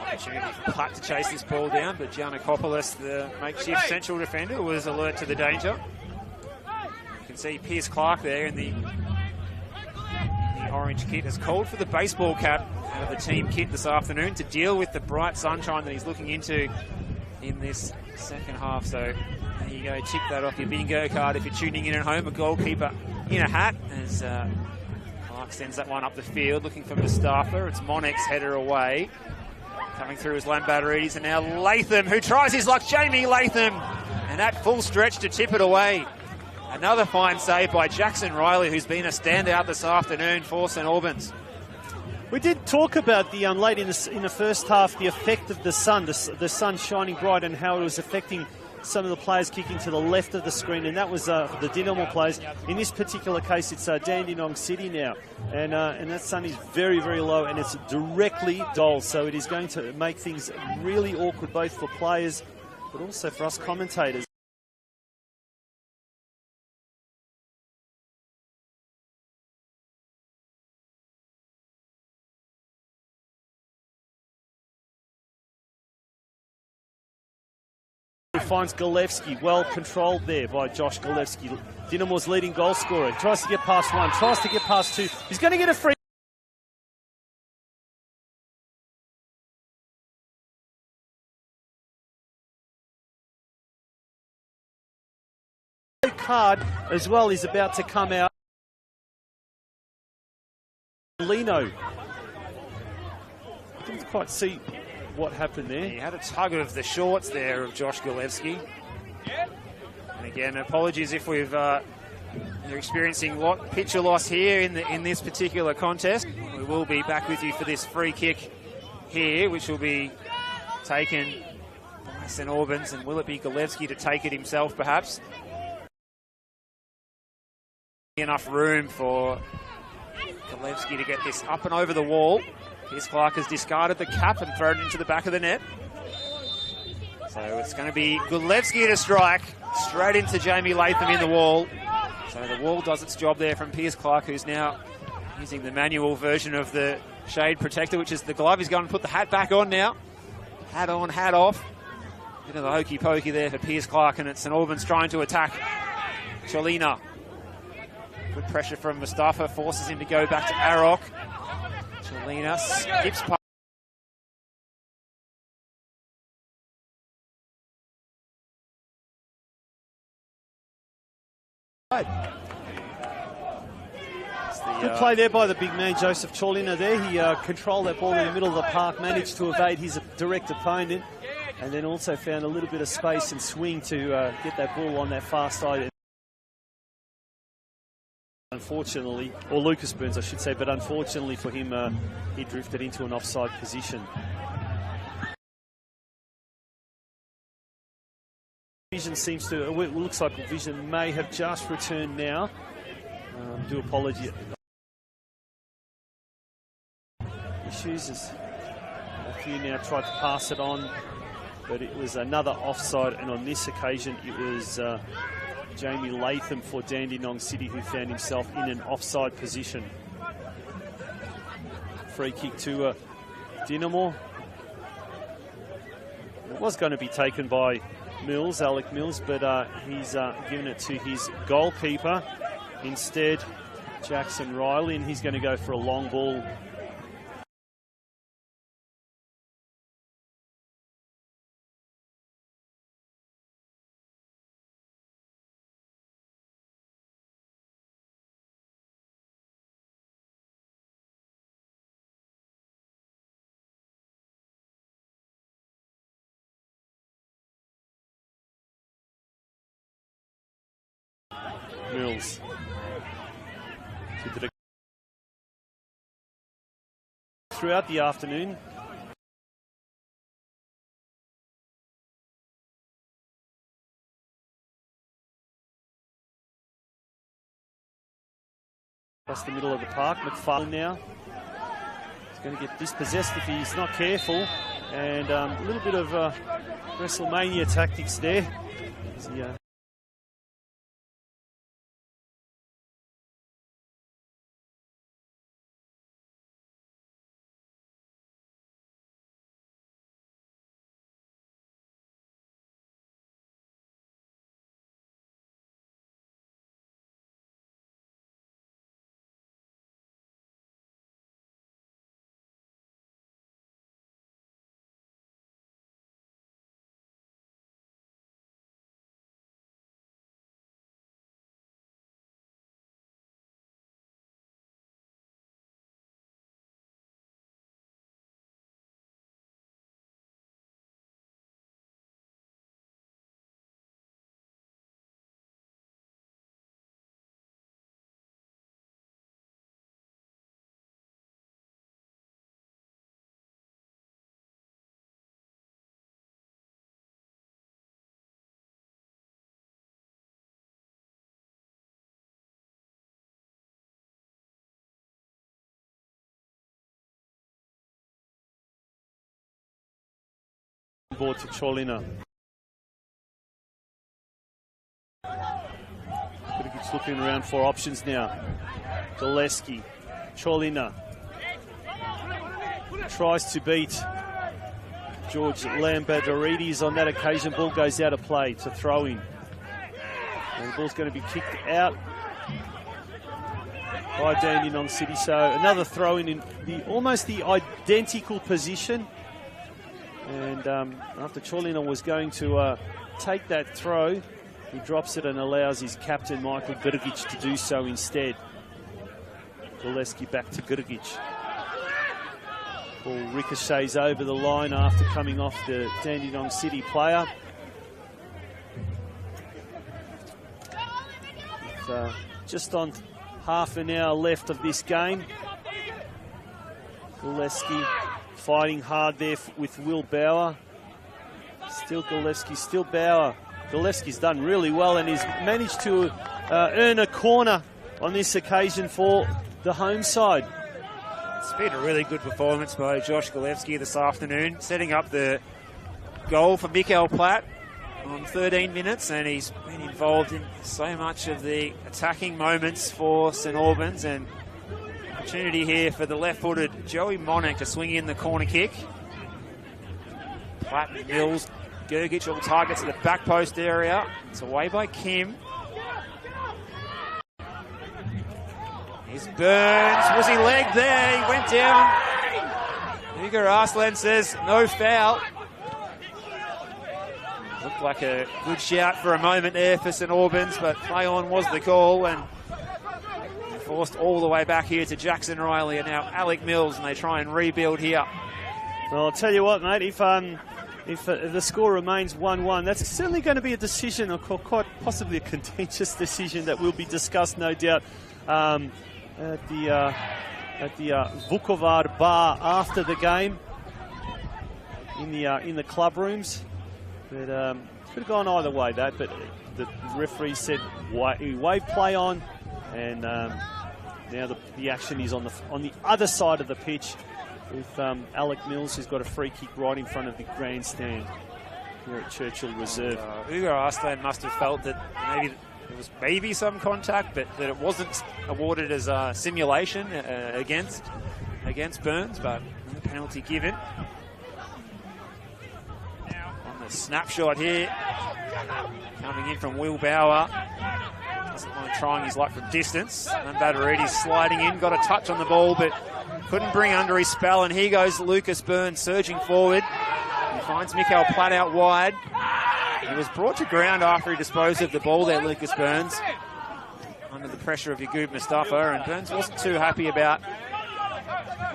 Opportunity for Platt to chase this ball down, but Giannakopoulos, the makeshift central defender, was alert to the danger. You can see Pierce Clark there in the orange kit has called for the baseball cap out of the team kit this afternoon to deal with the bright sunshine that he's looking into in this second half. So there you go, tick that off your bingo card if you're tuning in at home. A goalkeeper in a hat as Clark sends that one up the field looking for Mustafa. It's Monek's header away. Coming through is Lambert-Aridis, and now Latham, who tries his luck. Jamie Latham, and that full stretch to tip it away. Another fine save by Jackson Riley, who's been a standout this afternoon for St Albans. We did talk about the late in the first half, the effect of the sun shining bright, and how it was affecting some of the players kicking to the left of the screen, and that was the Dinamo players. In this particular case, it's Dandenong City now, and that sun is very, very low, and it's directly dull, so it is going to make things really awkward, both for players, but also for us commentators. Finds Golevsky, well controlled there by Josh Golevsky, Dinamo's leading goal scorer. Tries to get past one, tries to get past two. He's going to get a free card as well is about to come out. Lino. I didn't quite see what happened there. He had a tug of the shorts there of Josh Golevsky. And again, apologies if we've you're experiencing picture loss here in this particular contest. We will be back with you for this free kick here, which will be taken by St Albans. And will it be Golevsky to take it himself, perhaps? Enough room for Gulevsky to get this up and over the wall. Here's Clark has discarded the cap and thrown it into the back of the net. So it's going to be Gulevsky to strike, straight into Jamie Latham in the wall. So the wall does its job there from Piers Clark, who's now using the manual version of the shade protector, which is the glove. He's going to put the hat back on now. Hat on, hat off. Bit of the hokey pokey there for Piers Clark, and it's St Albans trying to attack Cholina. Good pressure from Mustafa, forces him to go back to Arok. Cholina skips past. Good play there by the big man, Joseph Cholina there. He controlled that ball in the middle of the park, managed to evade his direct opponent, and then also found a little bit of space and swing to get that ball on that far side. Unfortunately, or Lucas Burns I should say, but unfortunately for him, he drifted into an offside position. Vision seems to, it looks like Vision may have just returned now. Do apologize. Issues as a few now tried to pass it on, but it was another offside, and on this occasion it was Jamie Latham for Dandenong City who found himself in an offside position. Free kick to Dinamo. It was going to be taken by Mills, Alec Mills, but he's given it to his goalkeeper instead, Jackson Riley, and he's going to go for a long ball. Mills. Throughout the afternoon, across the middle of the park, McFarlane now. He's going to get dispossessed if he's not careful, and a little bit of WrestleMania tactics there. Ball to Cholina. Burgic looking around for options now. Gillespie, Cholina tries to beat George Lambadorides on that occasion. Ball goes out of play to throw in. And the ball's going to be kicked out by Dandenong City. So another throw in almost the identical position. And after Cholina was going to take that throw, he drops it and allows his captain, Michael Burgic, to do so instead. Gillespie back to Burgic. Ball ricochets over the line after coming off the Dandenong City player. With, just on half an hour left of this game. Gillespie fighting hard there with Will Bauer. Still Gillespie, still Bauer. Gillespie's done really well and he's managed to earn a corner on this occasion for the home side. It's been a really good performance by Josh Golevsky this afternoon, setting up the goal for Mikael Platt on 13 minutes, and he's been involved in so much of the attacking moments for St Albans, and opportunity here for the left-footed Joey Monek to swing in the corner kick. Platt and Mills, Gergic all targets at the back post area. It's away by Kim. Here's Burns. Was he legged there? He went down. Ugo Arslan says no foul. Looked like a good shout for a moment there for St Albans, but play on was the call, and forced all the way back here to Jackson Riley and now Alec Mills, and they try and rebuild here. Well, I'll tell you what, mate, if the score remains 1-1, that's certainly going to be a decision, or quite possibly a contentious decision that will be discussed, no doubt, at the Vukovar bar after the game in the club rooms. But could have gone either way, that. But the referee said he waved play on, and now the action is on the other side of the pitch with Alec Mills, who's got a free kick right in front of the grandstand here at Churchill Reserve. Ugo Arslan must have felt that maybe there was some contact, but that it wasn't awarded as a simulation against Burns, but no penalty given. On the snapshot here, coming in from Will Bauer. Doesn't mind trying his luck from distance. And Batterides sliding in, got a touch on the ball, but couldn't bring under his spell. And here goes Lucas Burns surging forward. He finds Mikael Platt out wide. He was brought to ground after he disposed of the ball there, Lucas Burns, under the pressure of Yagub Mustafa, and Burns wasn't too happy about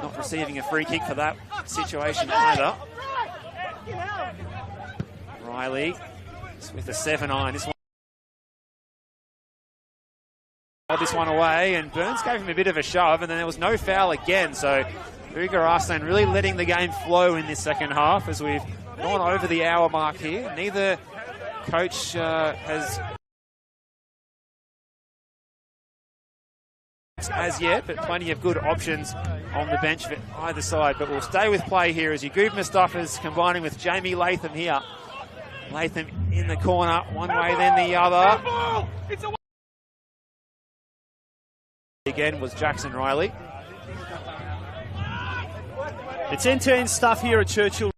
not receiving a free kick for that situation either. Riley with a 7-9. This one away, and Burns gave him a bit of a shove, and then there was no foul again. So Ugo Arslan really letting the game flow in this second half as we've gone over the hour mark here. Neither coach has as yet, but plenty of good options on the bench for either side. But we'll stay with play here as Yagub Mustafa's combining with Jamie Latham here. Latham in the corner, one way then the other. Again was Jackson Riley. It's end-to-end stuff here at Churchill.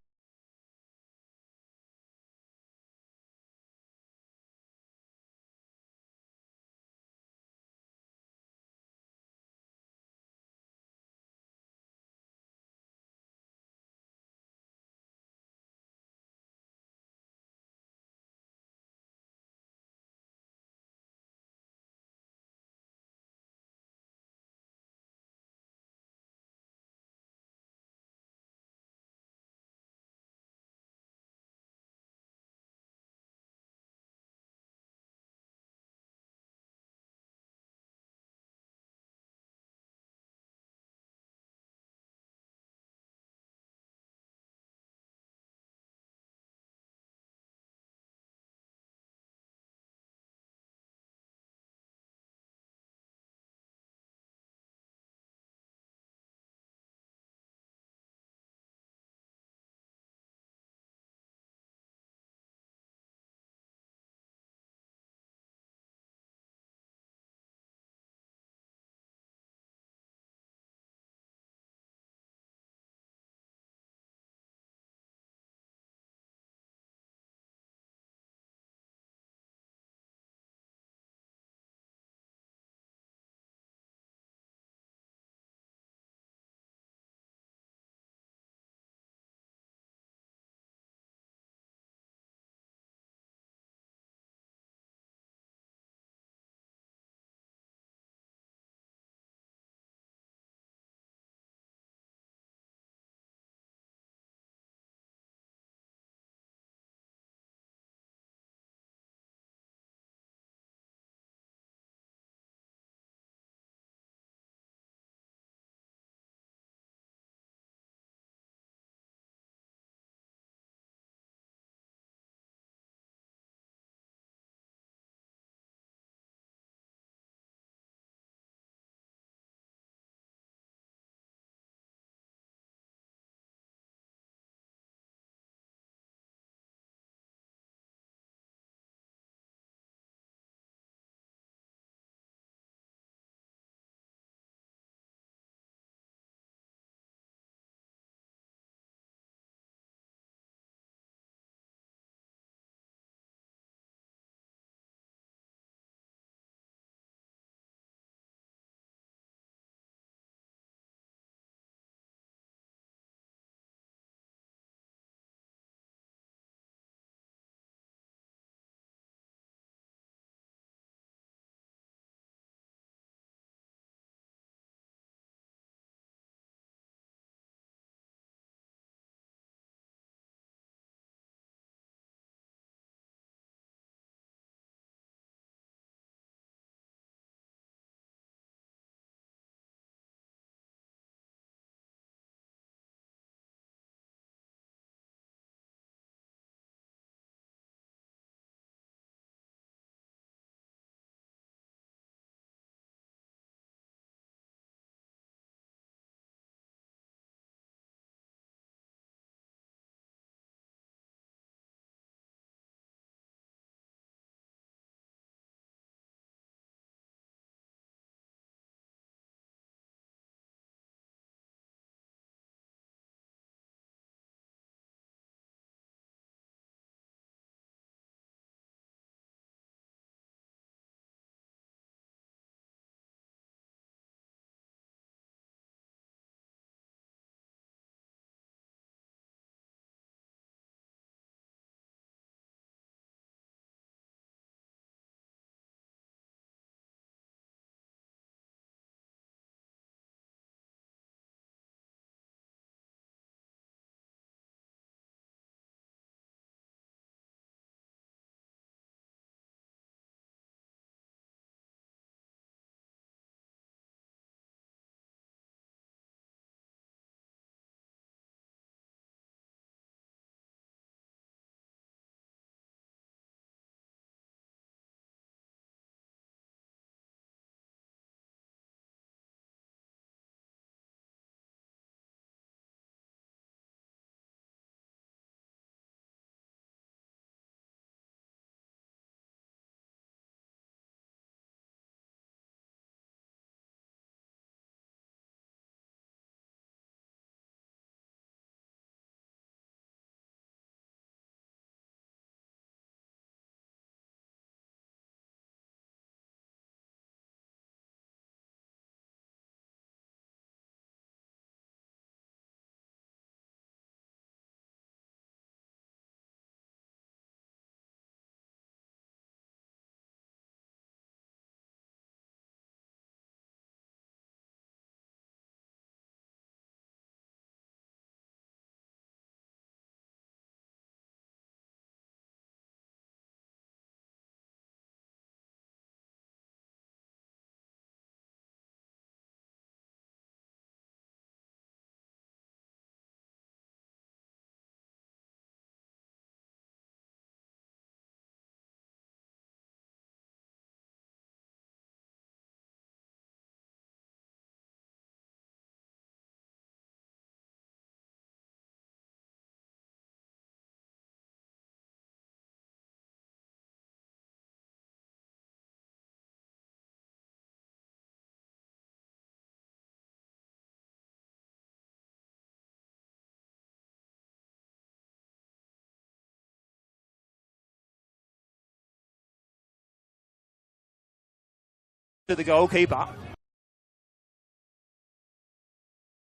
to the goalkeeper.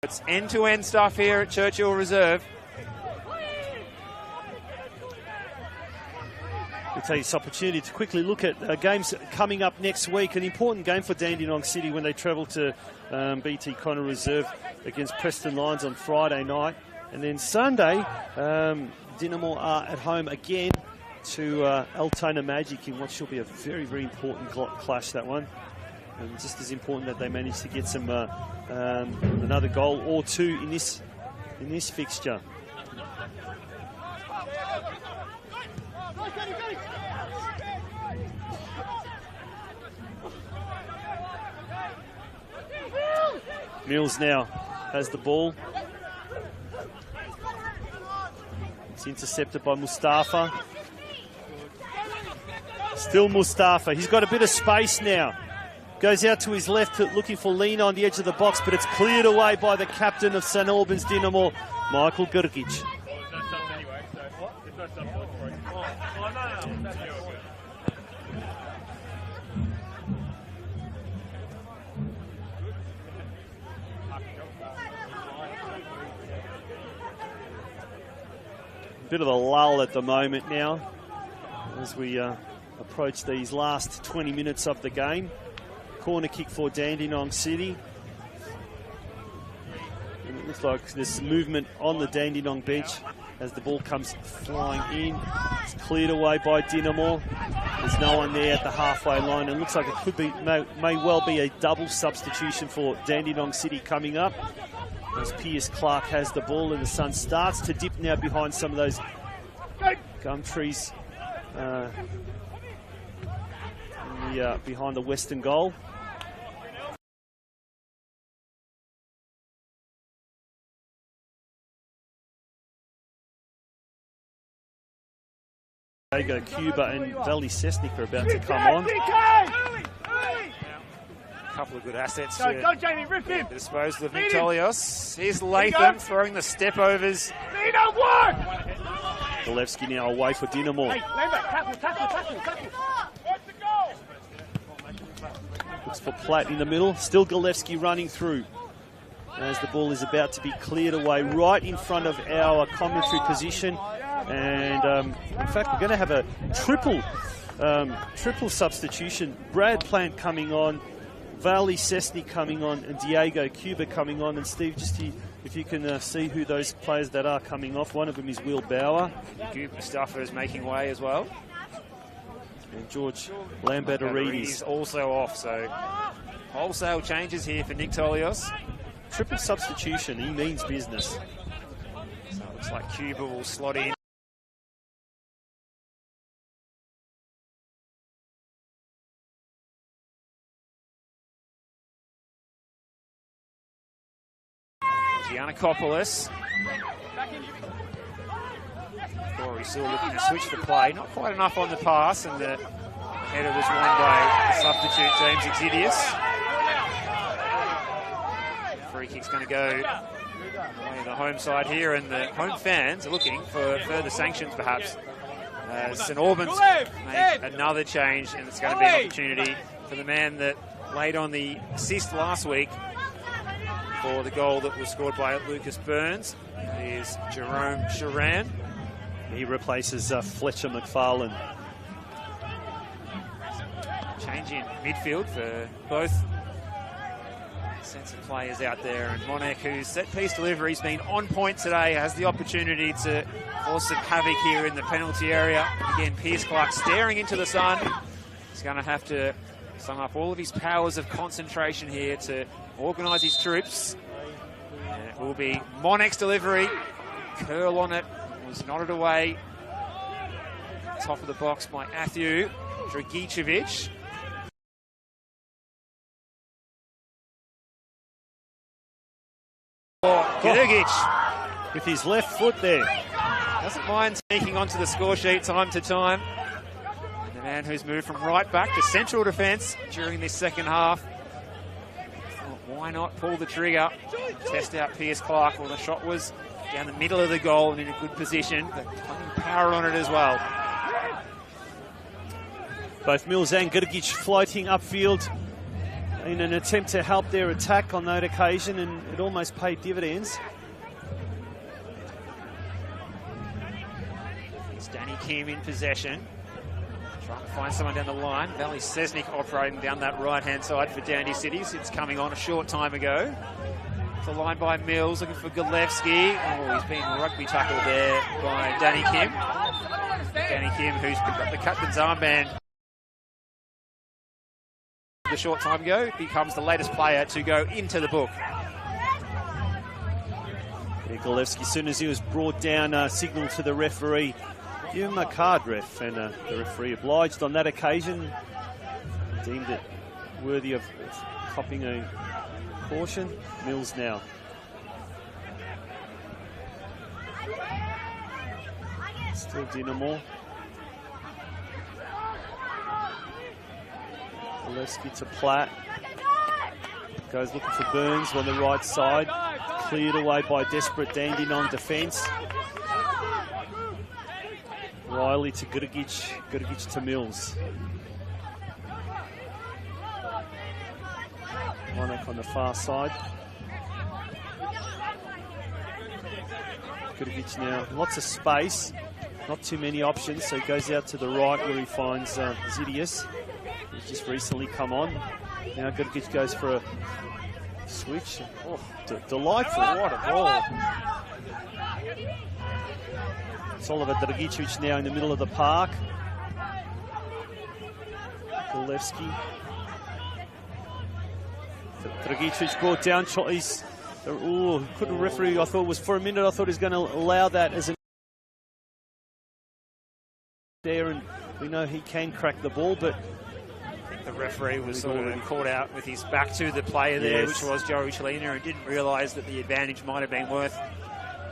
It's end-to-end stuff here at Churchill Reserve. We'll take this opportunity to quickly look at games coming up next week. An important game for Dandenong City when they travel to BT Connor Reserve against Preston Lions on Friday night. And then Sunday, Dinamo are at home again to Altona Magic in what should be a very, very important clash, that one. And just as important that they manage to get some another goal or two in this fixture. Mills now has the ball. It's intercepted by Mustafa. Still Mustafa. He's got a bit of space now. Goes out to his left, looking for Lena on the edge of the box, but it's cleared away by the captain of St Albans Dinamo, Michael Grgic. Bit of a lull at the moment now as we approach these last 20 minutes of the game. Corner kick for Dandenong City. And it looks like there's some movement on the Dandenong bench as the ball comes flying in. It's cleared away by Dinamo. There's no one there at the halfway line. It looks like it could be, may well be a double substitution for Dandenong City coming up. As Piers Clark has the ball and the sun starts to dip now behind some of those gum trees behind the western goal. Diego Cuba and Valley Cessnik are about to come on. A couple of good assets to dispose of Nick Tolios. Here's Latham throwing the step overs. Galevsky now away for Dinamo. Looks for Platt in the middle. Still Galevsky running through as the ball is about to be cleared away right in front of our commentary position. And in fact, we're going to have a triple substitution. Brad Plant coming on, Valley Cessnik coming on, and Diego Cuba coming on. And Steve, just if you can see who those players that are coming off. One of them is Will Bauer. Mustafa is making way as well. And George Lambertarides is also off, so wholesale changes here for Nick Tolios. Triple substitution, he means business. So it looks like Cuba will slot in. Giannakopoulos. Corey still looking to switch the play. Not quite enough on the pass, and the header was won by substitute James Exidius. Free kick's going to go away the home side here, and the home fans are looking for further sanctions perhaps. St Albans make another change, and it's going to be an opportunity for the man that laid on the assist last week for the goal that was scored by Lucas Burns. It is Jerome Sharan. He replaces Fletcher McFarlane. Change in midfield for both sets of players out there. And Monek, whose set-piece delivery's been on point today, has the opportunity to cause some havoc here in the penalty area. Again, Piers Clark staring into the sun. He's going to have to sum up all of his powers of concentration here to organise his troops. And it will be Monek's delivery. Curl on it. Was nodded away. Top of the box by Matthew Dragicevic. Grgic with his left foot there. Doesn't mind sneaking onto the score sheet time to time. And the man who's moved from right back to central defence during this second half. Why not pull the trigger, test out Piers Clark? Well, the shot was down the middle of the goal and in a good position, but power on it as well. Both Mills and Grgic floating upfield. in an attempt to help their attack on that occasion, and it almost paid dividends. It's Danny Kim in possession. Trying to find someone down the line. Valley Cesnik operating down that right-hand side for Dandy Cities. It's coming on a short time ago. It's a line by Mills, looking for Gilevsky. Oh, he's been rugby tackled there by Danny Kim. Danny Kim, who's picked up the captain's armband a short time ago, becomes the latest player to go into the book. Yeah, Gilevsky, as soon as he was brought down, signalled to the referee, give him a card, ref, and the referee obliged on that occasion, deemed it worthy of copping a caution. Mills now. Still Dinamo. Gillespie to Platt. Goes looking for Burns on the right side. Cleared away by desperate Dandenong defence. Riley to Gurgic. Gurgic to Mills. Monac on the far side. Gurgic now. Lots of space. Not too many options, so he goes out to the right where he finds Zidius, who's just recently come on. Now Gurgic goes for a switch. Oh, delightful. What a ball. It's Oliver Dragicevic now in the middle of the park. Gilevsky. Dragicevic brought down. He's, couldn't referee. I thought it was for a minute. I thought he was going to allow that as a there, and we know he can crack the ball, but I think the referee was sort of caught out with his back to the player there, which was Joey Chalina, and didn't realise that the advantage might have been worth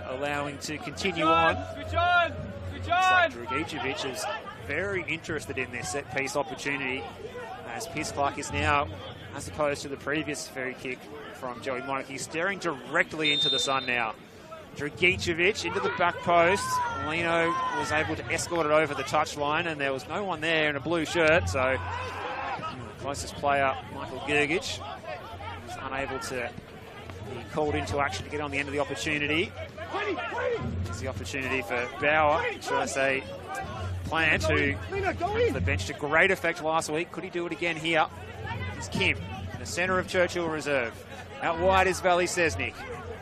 allowing to continue on. Switch on! Switch on! Looks like Dragicevic is very interested in this set-piece opportunity, as Pierce Clark is now, as opposed to the previous free kick from Joey Monac, he's staring directly into the sun now. Dragicevic into the back post. Lino was able to escort it over the touchline, and there was no one there in a blue shirt, so closest player, Michael Gurgic, was unable to be called into action to get on the end of the opportunity. It's the opportunity for Bauer, should I say, Plant, who came to the bench to great effect last week. Could he do it again here? It's Kim, in the centre of Churchill Reserve. Out wide is Valley Cesnik.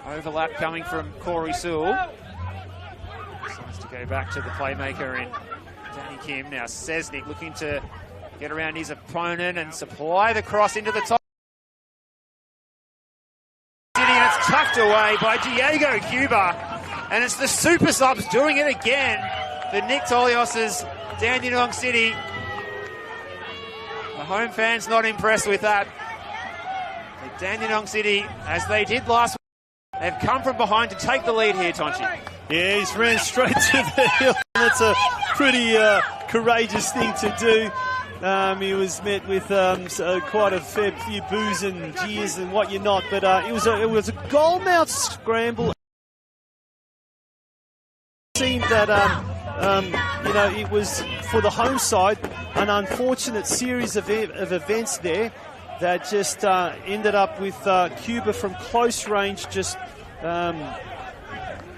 Overlap coming from Corey Sewell. Decides to go back to the playmaker in Danny Kim. Now Cesnik looking to get around his opponent and supply the cross into the top. And it's tucked away by Diego Cuba. And it's the super subs doing it again for Nick Tolios's Dandenong City. The home fans not impressed with that. The Dandenong City, as they did last week, they've come from behind to take the lead here, Tonchi. Yeah, he's ran straight to the hill. That's a pretty courageous thing to do. He was met with quite a fair few boos and jeers and what you're not, but it was a goal-mouth scramble. It seemed that it was for the home side an unfortunate series of events there that just ended up with Cuba from close range just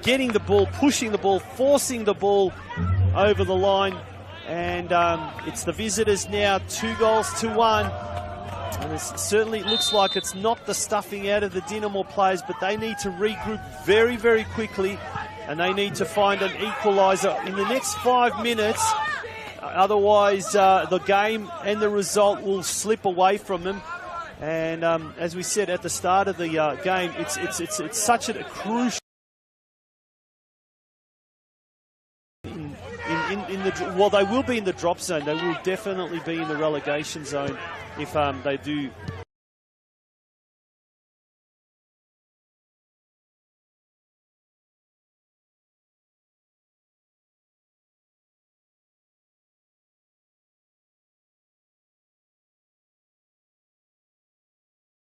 getting the ball, pushing the ball, forcing the ball over the line. And it's the visitors now, 2-1. And it certainly looks like it's not the stuffing out of the Dinamo players, but they need to regroup very, very quickly. And they need to find an equaliser in the next 5 minutes. Otherwise, the game and the result will slip away from them. And as we said at the start of the game, it's such a crucial. Well, they will be in the drop zone. They will definitely be in the relegation zone if they do.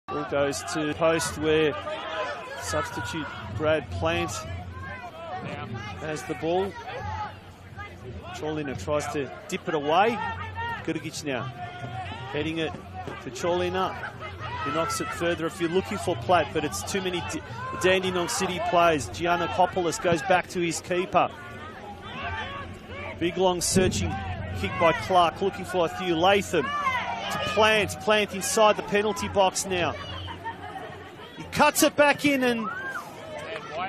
Ball goes to post where substitute Brad Plant has the ball. Cholina tries to dip it away. Gurgic now heading it to Cholina. He knocks it further if you're looking for Platt, but it's too many Dandenong City players. Giannakopoulos goes back to his keeper. Big long searching kick by Clark, looking for a few. Latham to Plant. Plant inside the penalty box now. He cuts it back in, and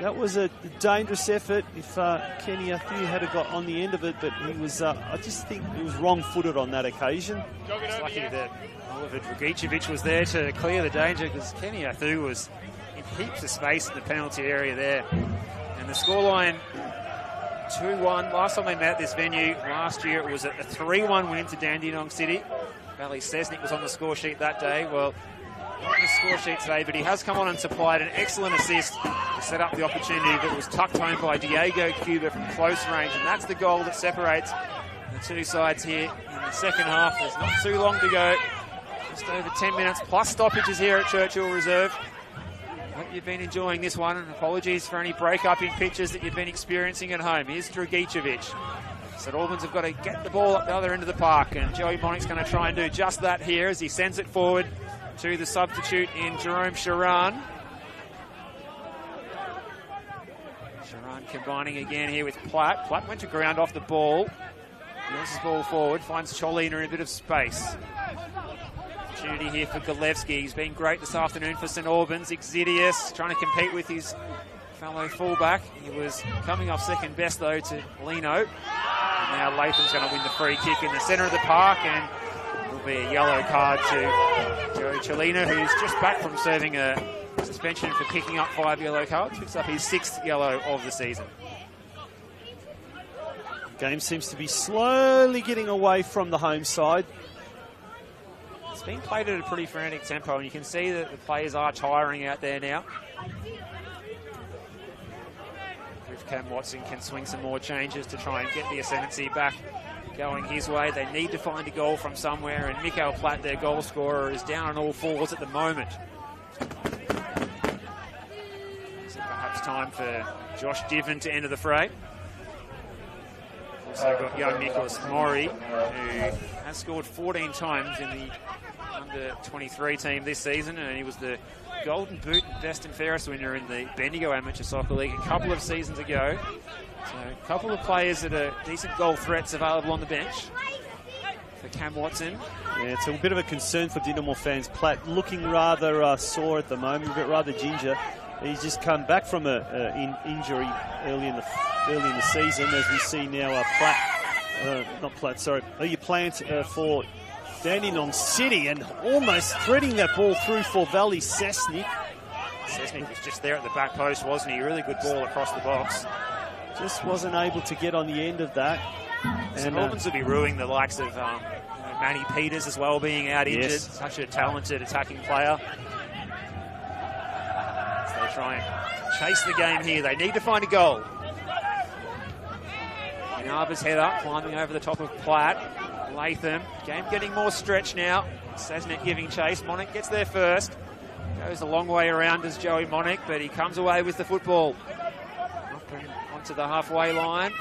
that was a dangerous effort if Kenny Athu had got on the end of it, but he was, I just think he was wrong-footed on that occasion. It's lucky that Oliver Dragicevic was there to clear the danger, because Kenny Athu was in heaps of space in the penalty area there. And the scoreline, 2-1. Last time they met at this venue last year, it was a 3-1 win to Dandenong City. Valley Sesnick was on the score sheet that day. Well, not on the score sheet today, but he has come on and supplied an excellent assist to set up the opportunity that was tucked home by Diego Cuba from close range, and that's the goal that separates the two sides here in the second half. There's not too long to go, just over 10 minutes plus stoppages here at Churchill Reserve. Hope you've been enjoying this one, and apologies for any break-up in pitches that you've been experiencing at home. Here's Dragicevic. St Albans have got to get the ball up the other end of the park, and Joey Monic's going to try and do just that here as he sends it forward to the substitute in Jerome Sharan. Sharan combining again here with Platt. Platt went to ground off the ball. Moves his ball forward, finds Cholina in a bit of space. Opportunity here for Golevsky. He's been great this afternoon for St Albans. Exidius trying to compete with his fellow fullback. He was coming off second best though to Lino. And now Latham's going to win the free kick in the centre of the park, and will be a yellow card to Joey Cholina, who's just back from serving a suspension for picking up 5 yellow cards. Picks up his 6th yellow of the season. Game seems to be slowly getting away from the home side. It's been played at a pretty frantic tempo, and you can see that the players are tiring out there now. If Cam Watson can swing some more changes to try and get the ascendancy back going his way, they need to find a goal from somewhere, and Mikael Platt, their goal scorer, is down on all fours at the moment. Is it perhaps time for Josh Diven to enter the fray? Also got young Nicholas Maury, who has scored 14 times in the under-23 team this season, and he was the Golden Boot and Best and Fairest winner in the Bendigo Amateur Soccer League a couple of seasons ago. So a couple of players that are decent goal threats available on the bench for Cam Watson. Yeah, it's a bit of a concern for Dinamo fans. Platt looking rather sore at the moment, a bit rather ginger. He's just come back from an injury early in the season, as we see now. Plant for Dandenong City, and almost threading that ball through for Valley Sesnick. Sesnick was just there at the back post, wasn't he? Really good ball across the box. Just wasn't able to get on the end of that. And Albans will be ruining the likes of Manny Peters as well, being out injured. Yes. Such a talented attacking player. As they try and chase the game here, they need to find a goal. Narva's header climbing over the top of Platt. Latham, game getting more stretched now. Sesnick giving chase. Monic gets there first. Goes a long way around as Joey Monic, but he comes away with the football. Up and onto the halfway line.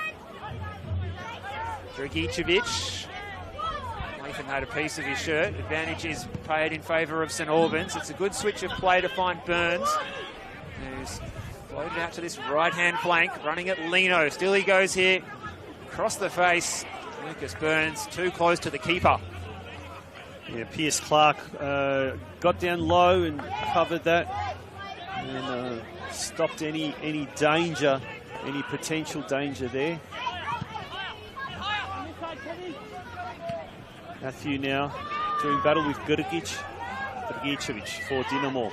Dragicevic. Latham had a piece of his shirt. Advantage is paid in favour of St Albans. It's a good switch of play to find Burns, who's floated out to this right-hand flank, running at Lino. Still he goes here. Across the face. Lucas Burns too close to the keeper. Yeah, Pierce Clark got down low and covered that, and stopped any danger, any potential danger there. Matthew now doing battle with Dragicevic for Dinamo.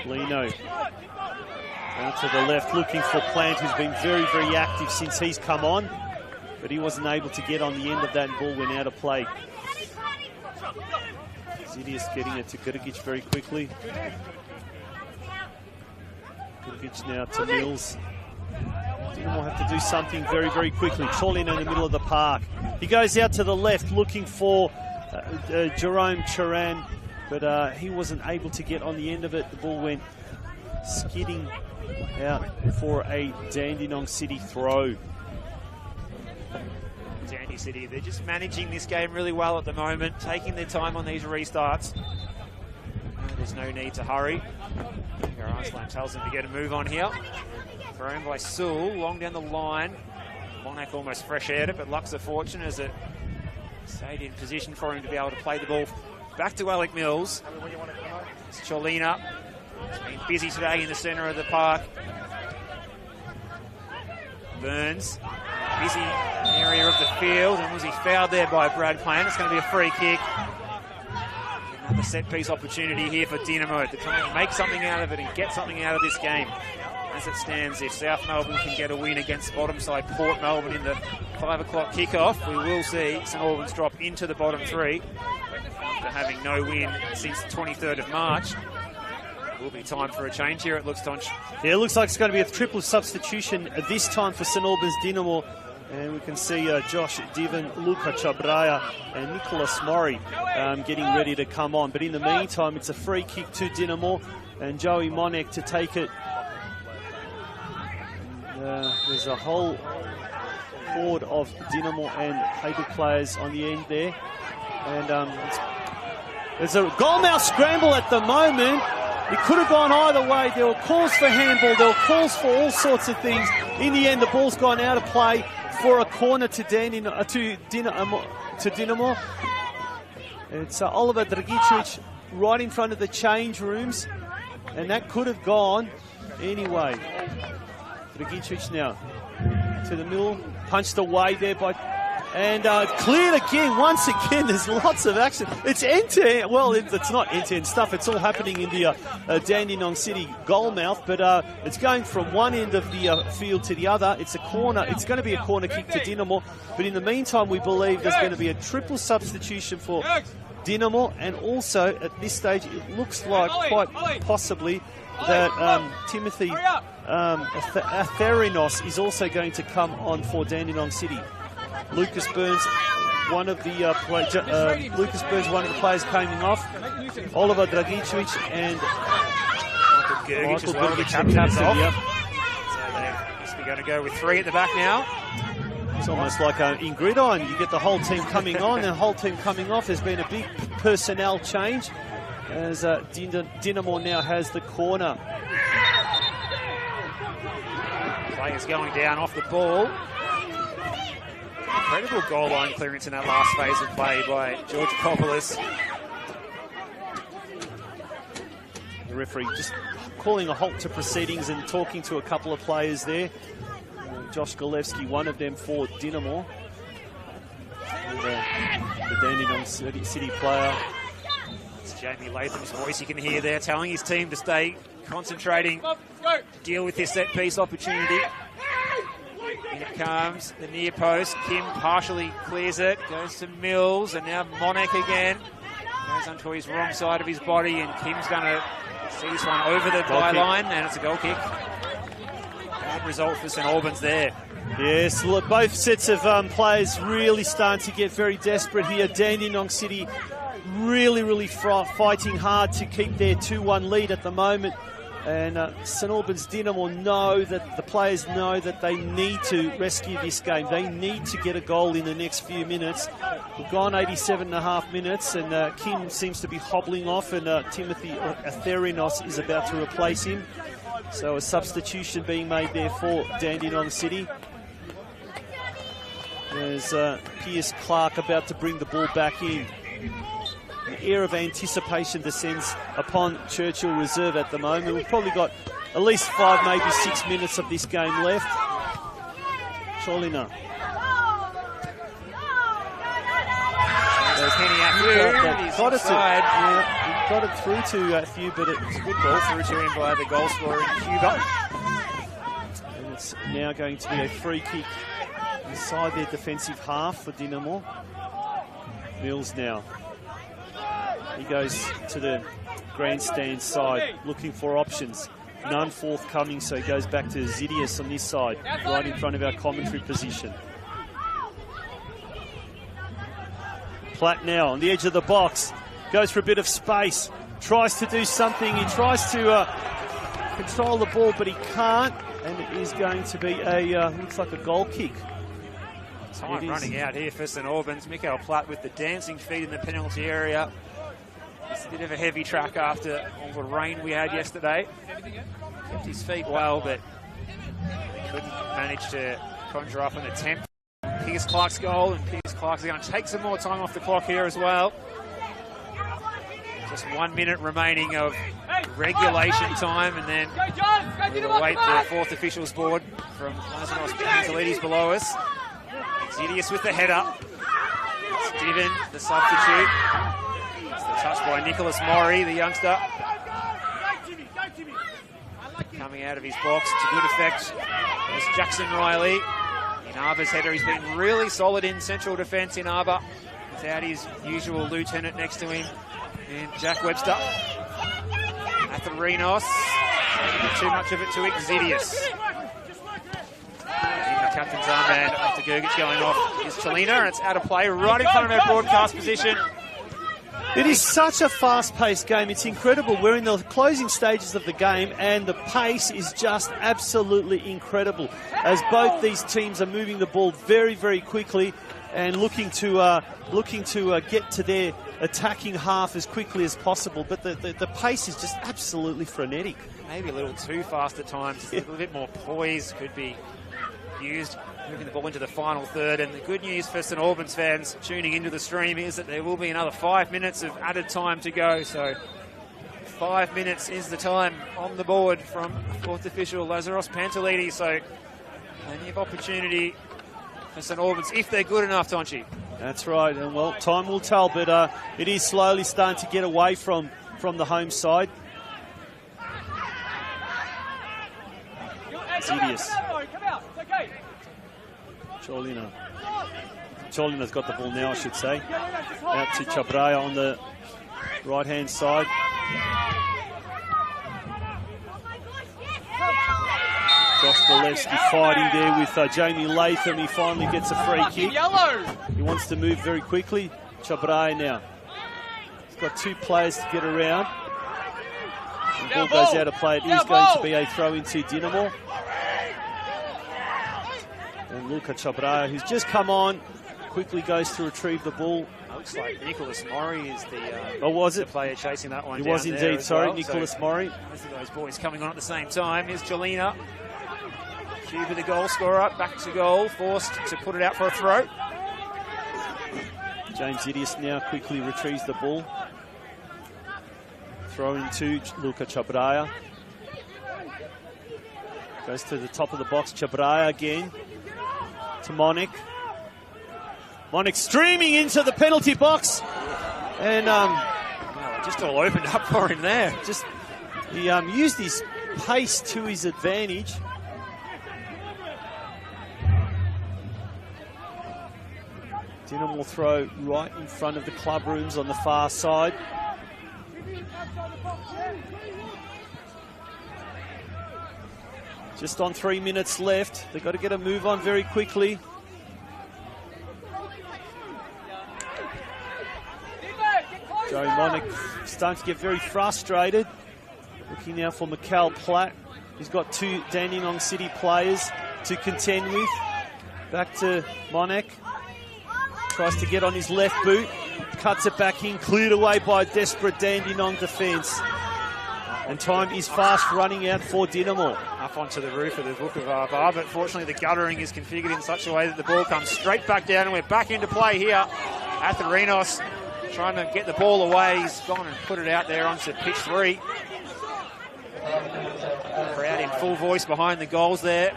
Lino down to the left, looking for Plant, who's been very, very active since he's come on, but he wasn't able to get on the end of that, and ball went out of play. Zidius getting it to Dragic very quickly. Dragic now to Mills. Dinamo have to do something very, very quickly. Cholina in the middle of the park. He goes out to the left looking for Jerome Charan, but he wasn't able to get on the end of it. The ball went skidding out for a Dandenong City throw. Dandenong Sydney City. They're just managing this game really well at the moment, taking their time on these restarts. There's no need to hurry. Iceland tells them to get a move on here. Thrown by Sewell, long down the line. Monac almost fresh-aired it, but luck's a fortune as it stayed in position for him to be able to play the ball back to Alec Mills. It's Cholina. He's been busy today in the centre of the park. Burns, busy area of the field, and was he fouled there by Brad Payne? It's going to be a free kick. Another set-piece opportunity here for Dynamo to try and make something out of it and get something out of this game. As it stands, if South Melbourne can get a win against bottom side Port Melbourne in the 5 o'clock kickoff, we will see St Albans drop into the bottom 3 after having no win since the 23rd of March. Will be time for a change here, it looks, Tonch. Yeah, it looks like it's going to be a triple substitution this time for St Albans Dynamo. And we can see Josh Divan, Luka Chabraya and Nicholas Murray getting ready to come on. But in the meantime, it's a free kick to Dynamo and Joey Monek to take it. There's a whole horde of Dynamo and Hajduk players on the end there. And there's a goalmouth scramble at the moment. It could have gone either way. There were calls for handball. There were calls for all sorts of things. In the end, the ball's gone out of play for a corner to Dynamo. It's Oliver Dragicevic right in front of the change rooms. And that could have gone anyway. Dragicevic now to the middle. Punched away there by... And cleared again. Once again, there's lots of action. It's end-to-end. Well, it's not end-to-end stuff. It's all happening in the Dandenong City goal mouth. But it's going from one end of the field to the other. It's a corner. It's going to be a corner kick to Dynamo. But in the meantime, we believe there's going to be a triple substitution for Dynamo. And also, at this stage, it looks like quite possibly that Timothy Atherinos is also going to come on for Dandenong City. Lucas Burns, one of the players coming off. Oliver Dragicevic and Michael Gergic, captain. Yep. So they must be going to go with 3 at the back now. It's almost like in gridiron. You get the whole team coming on and the whole team coming off. There's been a big personnel change as Dynamo now has the corner. Players going down off the ball. Incredible goal line clearance in that last phase of play by George Kopoulos. The referee just calling a halt to proceedings and talking to a couple of players there. Josh Golevsky, one of them for Dynamo. And, the Dandenong City player. It's Jamie Latham's voice you can hear there telling his team to stay concentrating, to deal with this set-piece opportunity. In it comes, the near post. Kim partially clears it, goes to Mills, and now Monek again. Goes onto his wrong side of his body, and Kim's going to see this one over the byline, and it's a goal kick. Bad result for St Albans there. Yes, look, both sets of players really starting to get very desperate here. Dandenong City really fighting hard to keep their 2-1 lead at the moment. And St Albans Dynamo know that the players know that they need to rescue this game. They need to get a goal in the next few minutes. We've gone 87.5 minutes, and Kim seems to be hobbling off, and Timothy Atherinos is about to replace him. So a substitution being made there for Dandenong City. There's Pierce Clark about to bring the ball back in. An air of anticipation descends upon Churchill Reserve at the moment. We've probably got at least 5, maybe 6 minutes of this game left. Cholina. Got it through to Few, but it's a good ball through to him by the goal scorer in Cuba. And it's now going to be a free kick inside their defensive half for Dynamo. Mills now. He goes to the grandstand side, looking for options. None forthcoming, so he goes back to Zidius on this side, right in front of our commentary position. Platt now on the edge of the box, goes for a bit of space, tries to do something. He tries to control the ball, but he can't, and it is going to be a looks like a goal kick. Time running out here for St Albans. Mikael Platt with the dancing feet in the penalty area. It's a bit of a heavy track after all the rain we had yesterday. Kept his feet well, but couldn't manage to conjure up an attempt. Pierce Clark's goal, and Pierce Clark's going to take some more time off the clock here as well. Just 1 minute remaining of regulation time, and then we'll await the fourth officials board from Lazarus Pantelides below us. Xidius with the header. Steven, the substitute. It's the touch by Nicholas Maury, the youngster. Coming out of his box to good effect was Jackson Riley. In Arbour's header, he's been really solid in central defence in Arbour without his usual lieutenant next to him. And Jack Webster. Atherinos. Too much of it to Xidius. Captain's armband after Gergich going off is Chelina, and it's out of play right in front of our broadcast position. It is such a fast-paced game. It's incredible. We're in the closing stages of the game, and the pace is just absolutely incredible as both these teams are moving the ball very, very quickly and looking to get to their attacking half as quickly as possible. But the pace is just absolutely frenetic. Maybe a little too fast at times. A little bit more poise could be used, moving the ball into the final third. And the good news for St Albans fans tuning into the stream is that there will be another 5 minutes of added time to go. So 5 minutes is the time on the board from fourth official Lazarus Pantelides. So plenty of opportunity for St Albans if they're good enough, Tonchi. That's right, and well, time will tell, but it is slowly starting to get away from the home side. Xidius. Cholina's got the ball now, I should say. Out to Chabraya on the right-hand side. Josh Walewski fighting there with Jamie Latham. He finally gets a free kick. He wants to move very quickly. Chabraya now. He's got two players to get around. The ball goes out of play. It is going to be a throw into Dinamo. And Luka Chabraya, who's just come on, quickly goes to retrieve the ball. Looks like Nicholas Maury is the player chasing that one. He was indeed, sorry, Nicholas Maury. Both of those boys coming on at the same time. Here's Chelina. Cuba, the goal scorer, back to goal, forced to put it out for a throw. James Xidius now quickly retrieves the ball. Throw into Luka Chabraya. Goes to the top of the box, Chabraya again. To Monik. Monik streaming into the penalty box. And just all opened up for him there. He used his pace to his advantage. Dinham will throw right in front of the club rooms on the far side. Just on 3 minutes left. They've got to get a move on very quickly. Joey Monik starting to get very frustrated. Looking now for Mikael Platt. He's got two Dandenong City players to contend with. Back to Monik. Tries to get on his left boot. Cuts it back in. Cleared away by a desperate Dandenong defence. And time is fast running out for Dinamo. Up onto the roof of the Book of Arbour, but fortunately the guttering is configured in such a way that the ball comes straight back down, and we're back into play here. Atherinos trying to get the ball away. He's gone and put it out there onto pitch 3. Crowd in full voice behind the goals there.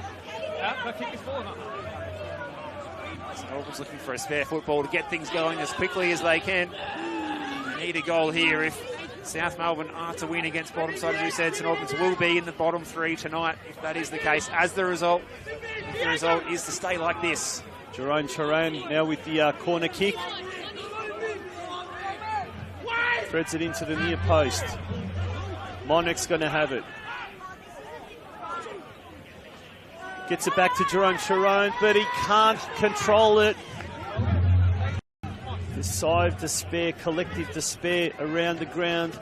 Albans looking for a spare football to get things going as quickly as they can. They need a goal here if South Melbourne are to win against bottom side. As you said, St Albans will be in the bottom 3 tonight if that is the case. If the result is to stay like this. Jerome Charan now with the corner kick. Threads it into the near post. Monik's going to have it. Gets it back to Jerome Charon, but he can't control it. The sigh of despair, collective despair around the ground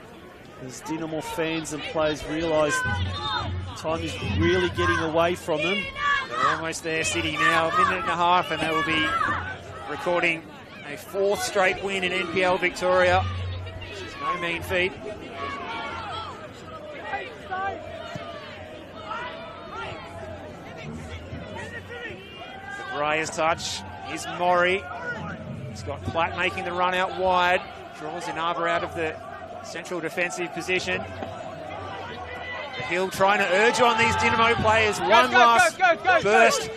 as Dinamo fans and players realise time is really getting away from them. They're almost there, City now, a minute and a half, and they will be recording a 4th straight win in NPL Victoria, which is no mean feat. The Briar's touch is Maury. He's got Platt making the run out wide, draws Inaba out of the central defensive position. The Hill trying to urge on these Dynamo players. One last burst.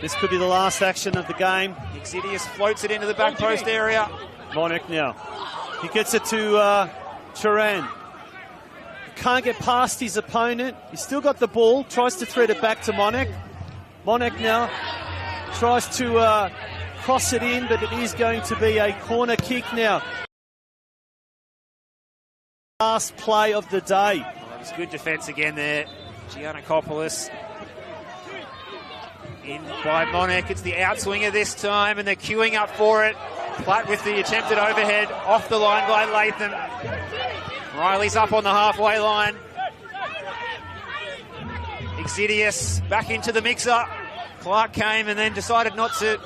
This could be the last action of the game. Exidius floats it into the back post area. Monek now. He gets it to Turan. Can't get past his opponent. He's still got the ball. Tries to thread it back to Monek. Monek now tries to cross it in, but it is going to be a corner kick now. Last play of the day. Well, that was good defence again there. Giannakopoulos in by Monek. It's the outswinger this time, and they're queuing up for it. Platt with the attempted overhead off the line by Latham. Riley's up on the halfway line. Exidius back into the mixer. Clark came and then decided not to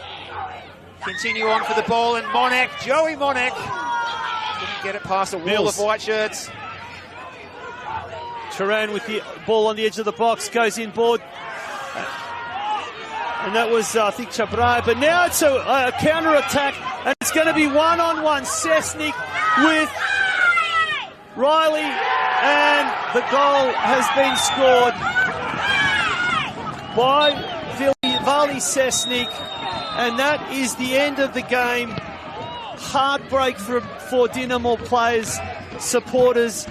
continue on for the ball, and Monek, Joey Monek, couldn't get it past a wall of white shirts. Turan with the ball on the edge of the box, goes inboard. And that was, I think, Chabrai. But now it's a counter-attack, and it's going to be one-on-one. Sesnik with Riley, and the goal has been scored by Vali Sesnik, and that is the end of the game. Heartbreak for Dynamo players, supporters,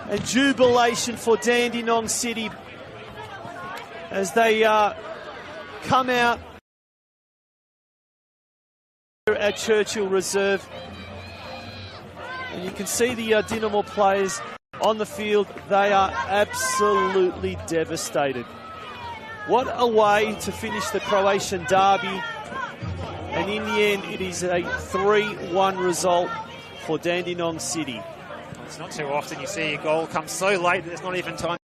and jubilation for Dandenong City as they come out at Churchill Reserve. And you can see the Dynamo players on the field. They are absolutely devastated. What a way to finish the Croatian derby. And in the end, it is a 3-1 result for Dandenong City. It's not too often you see a goal come so late that there's not even time.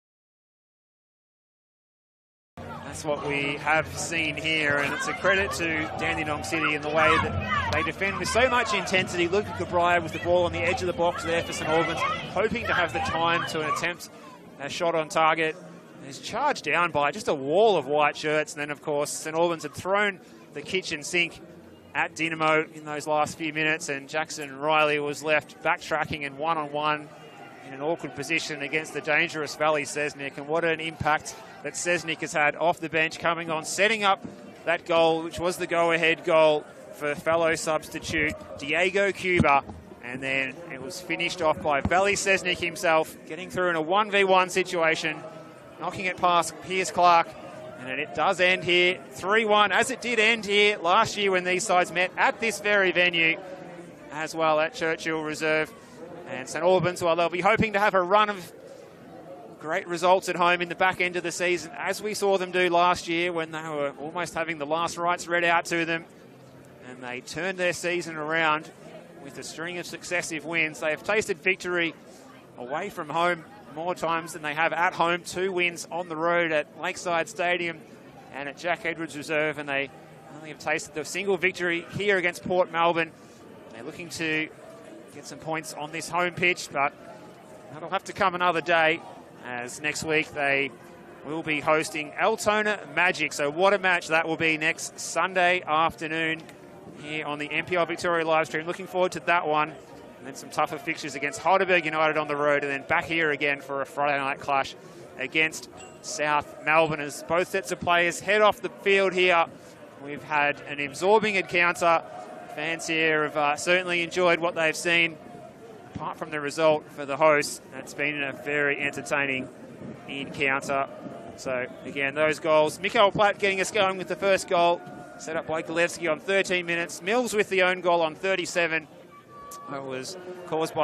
That's what we have seen here, and it's a credit to Dandenong City in the way that they defend with so much intensity. Luke Cabrera with the ball on the edge of the box there for St Albans, hoping to have the time to attempt a shot on target. He's charged down by just a wall of white shirts, and then of course St Albans had thrown the kitchen sink at Dynamo in those last few minutes, and Jackson Riley was left backtracking and one-on-one in an awkward position against the dangerous Valley Sesnik. And what an impact that Sesnik has had off the bench, coming on, setting up that goal, which was the go-ahead goal for fellow substitute Diego Cuba. And then it was finished off by Valley Sesnik himself, getting through in a 1v1 situation, knocking it past Piers Clark. And it does end here 3-1, as it did end here last year when these sides met at this very venue, as well at Churchill Reserve. And St Albans, well, they'll be hoping to have a run of great results at home in the back end of the season, as we saw them do last year when they were almost having the last rights read out to them. And they turned their season around with a string of successive wins. They have tasted victory away from home more times than they have at home. 2 wins on the road at Lakeside Stadium and at Jack Edwards Reserve, and they only have tasted the single victory here against Port Melbourne. They're looking to get some points on this home pitch, but that'll have to come another day, as next week they will be hosting Altona Magic. So what a match that will be next Sunday afternoon here on the NPL Victoria live stream. Looking forward to that one. And then some tougher fixtures against Heidelberg United on the road, and then back here again for a Friday night clash against South Melbourne, as both sets of players head off the field here. We've had an absorbing encounter. Fans here have certainly enjoyed what they've seen. Apart from the result for the hosts, it's been a very entertaining encounter. So again, those goals. Mikael Platt getting us going with the first goal, set up by Galevsky on 13 minutes. Mills with the own goal on 37. That was caused by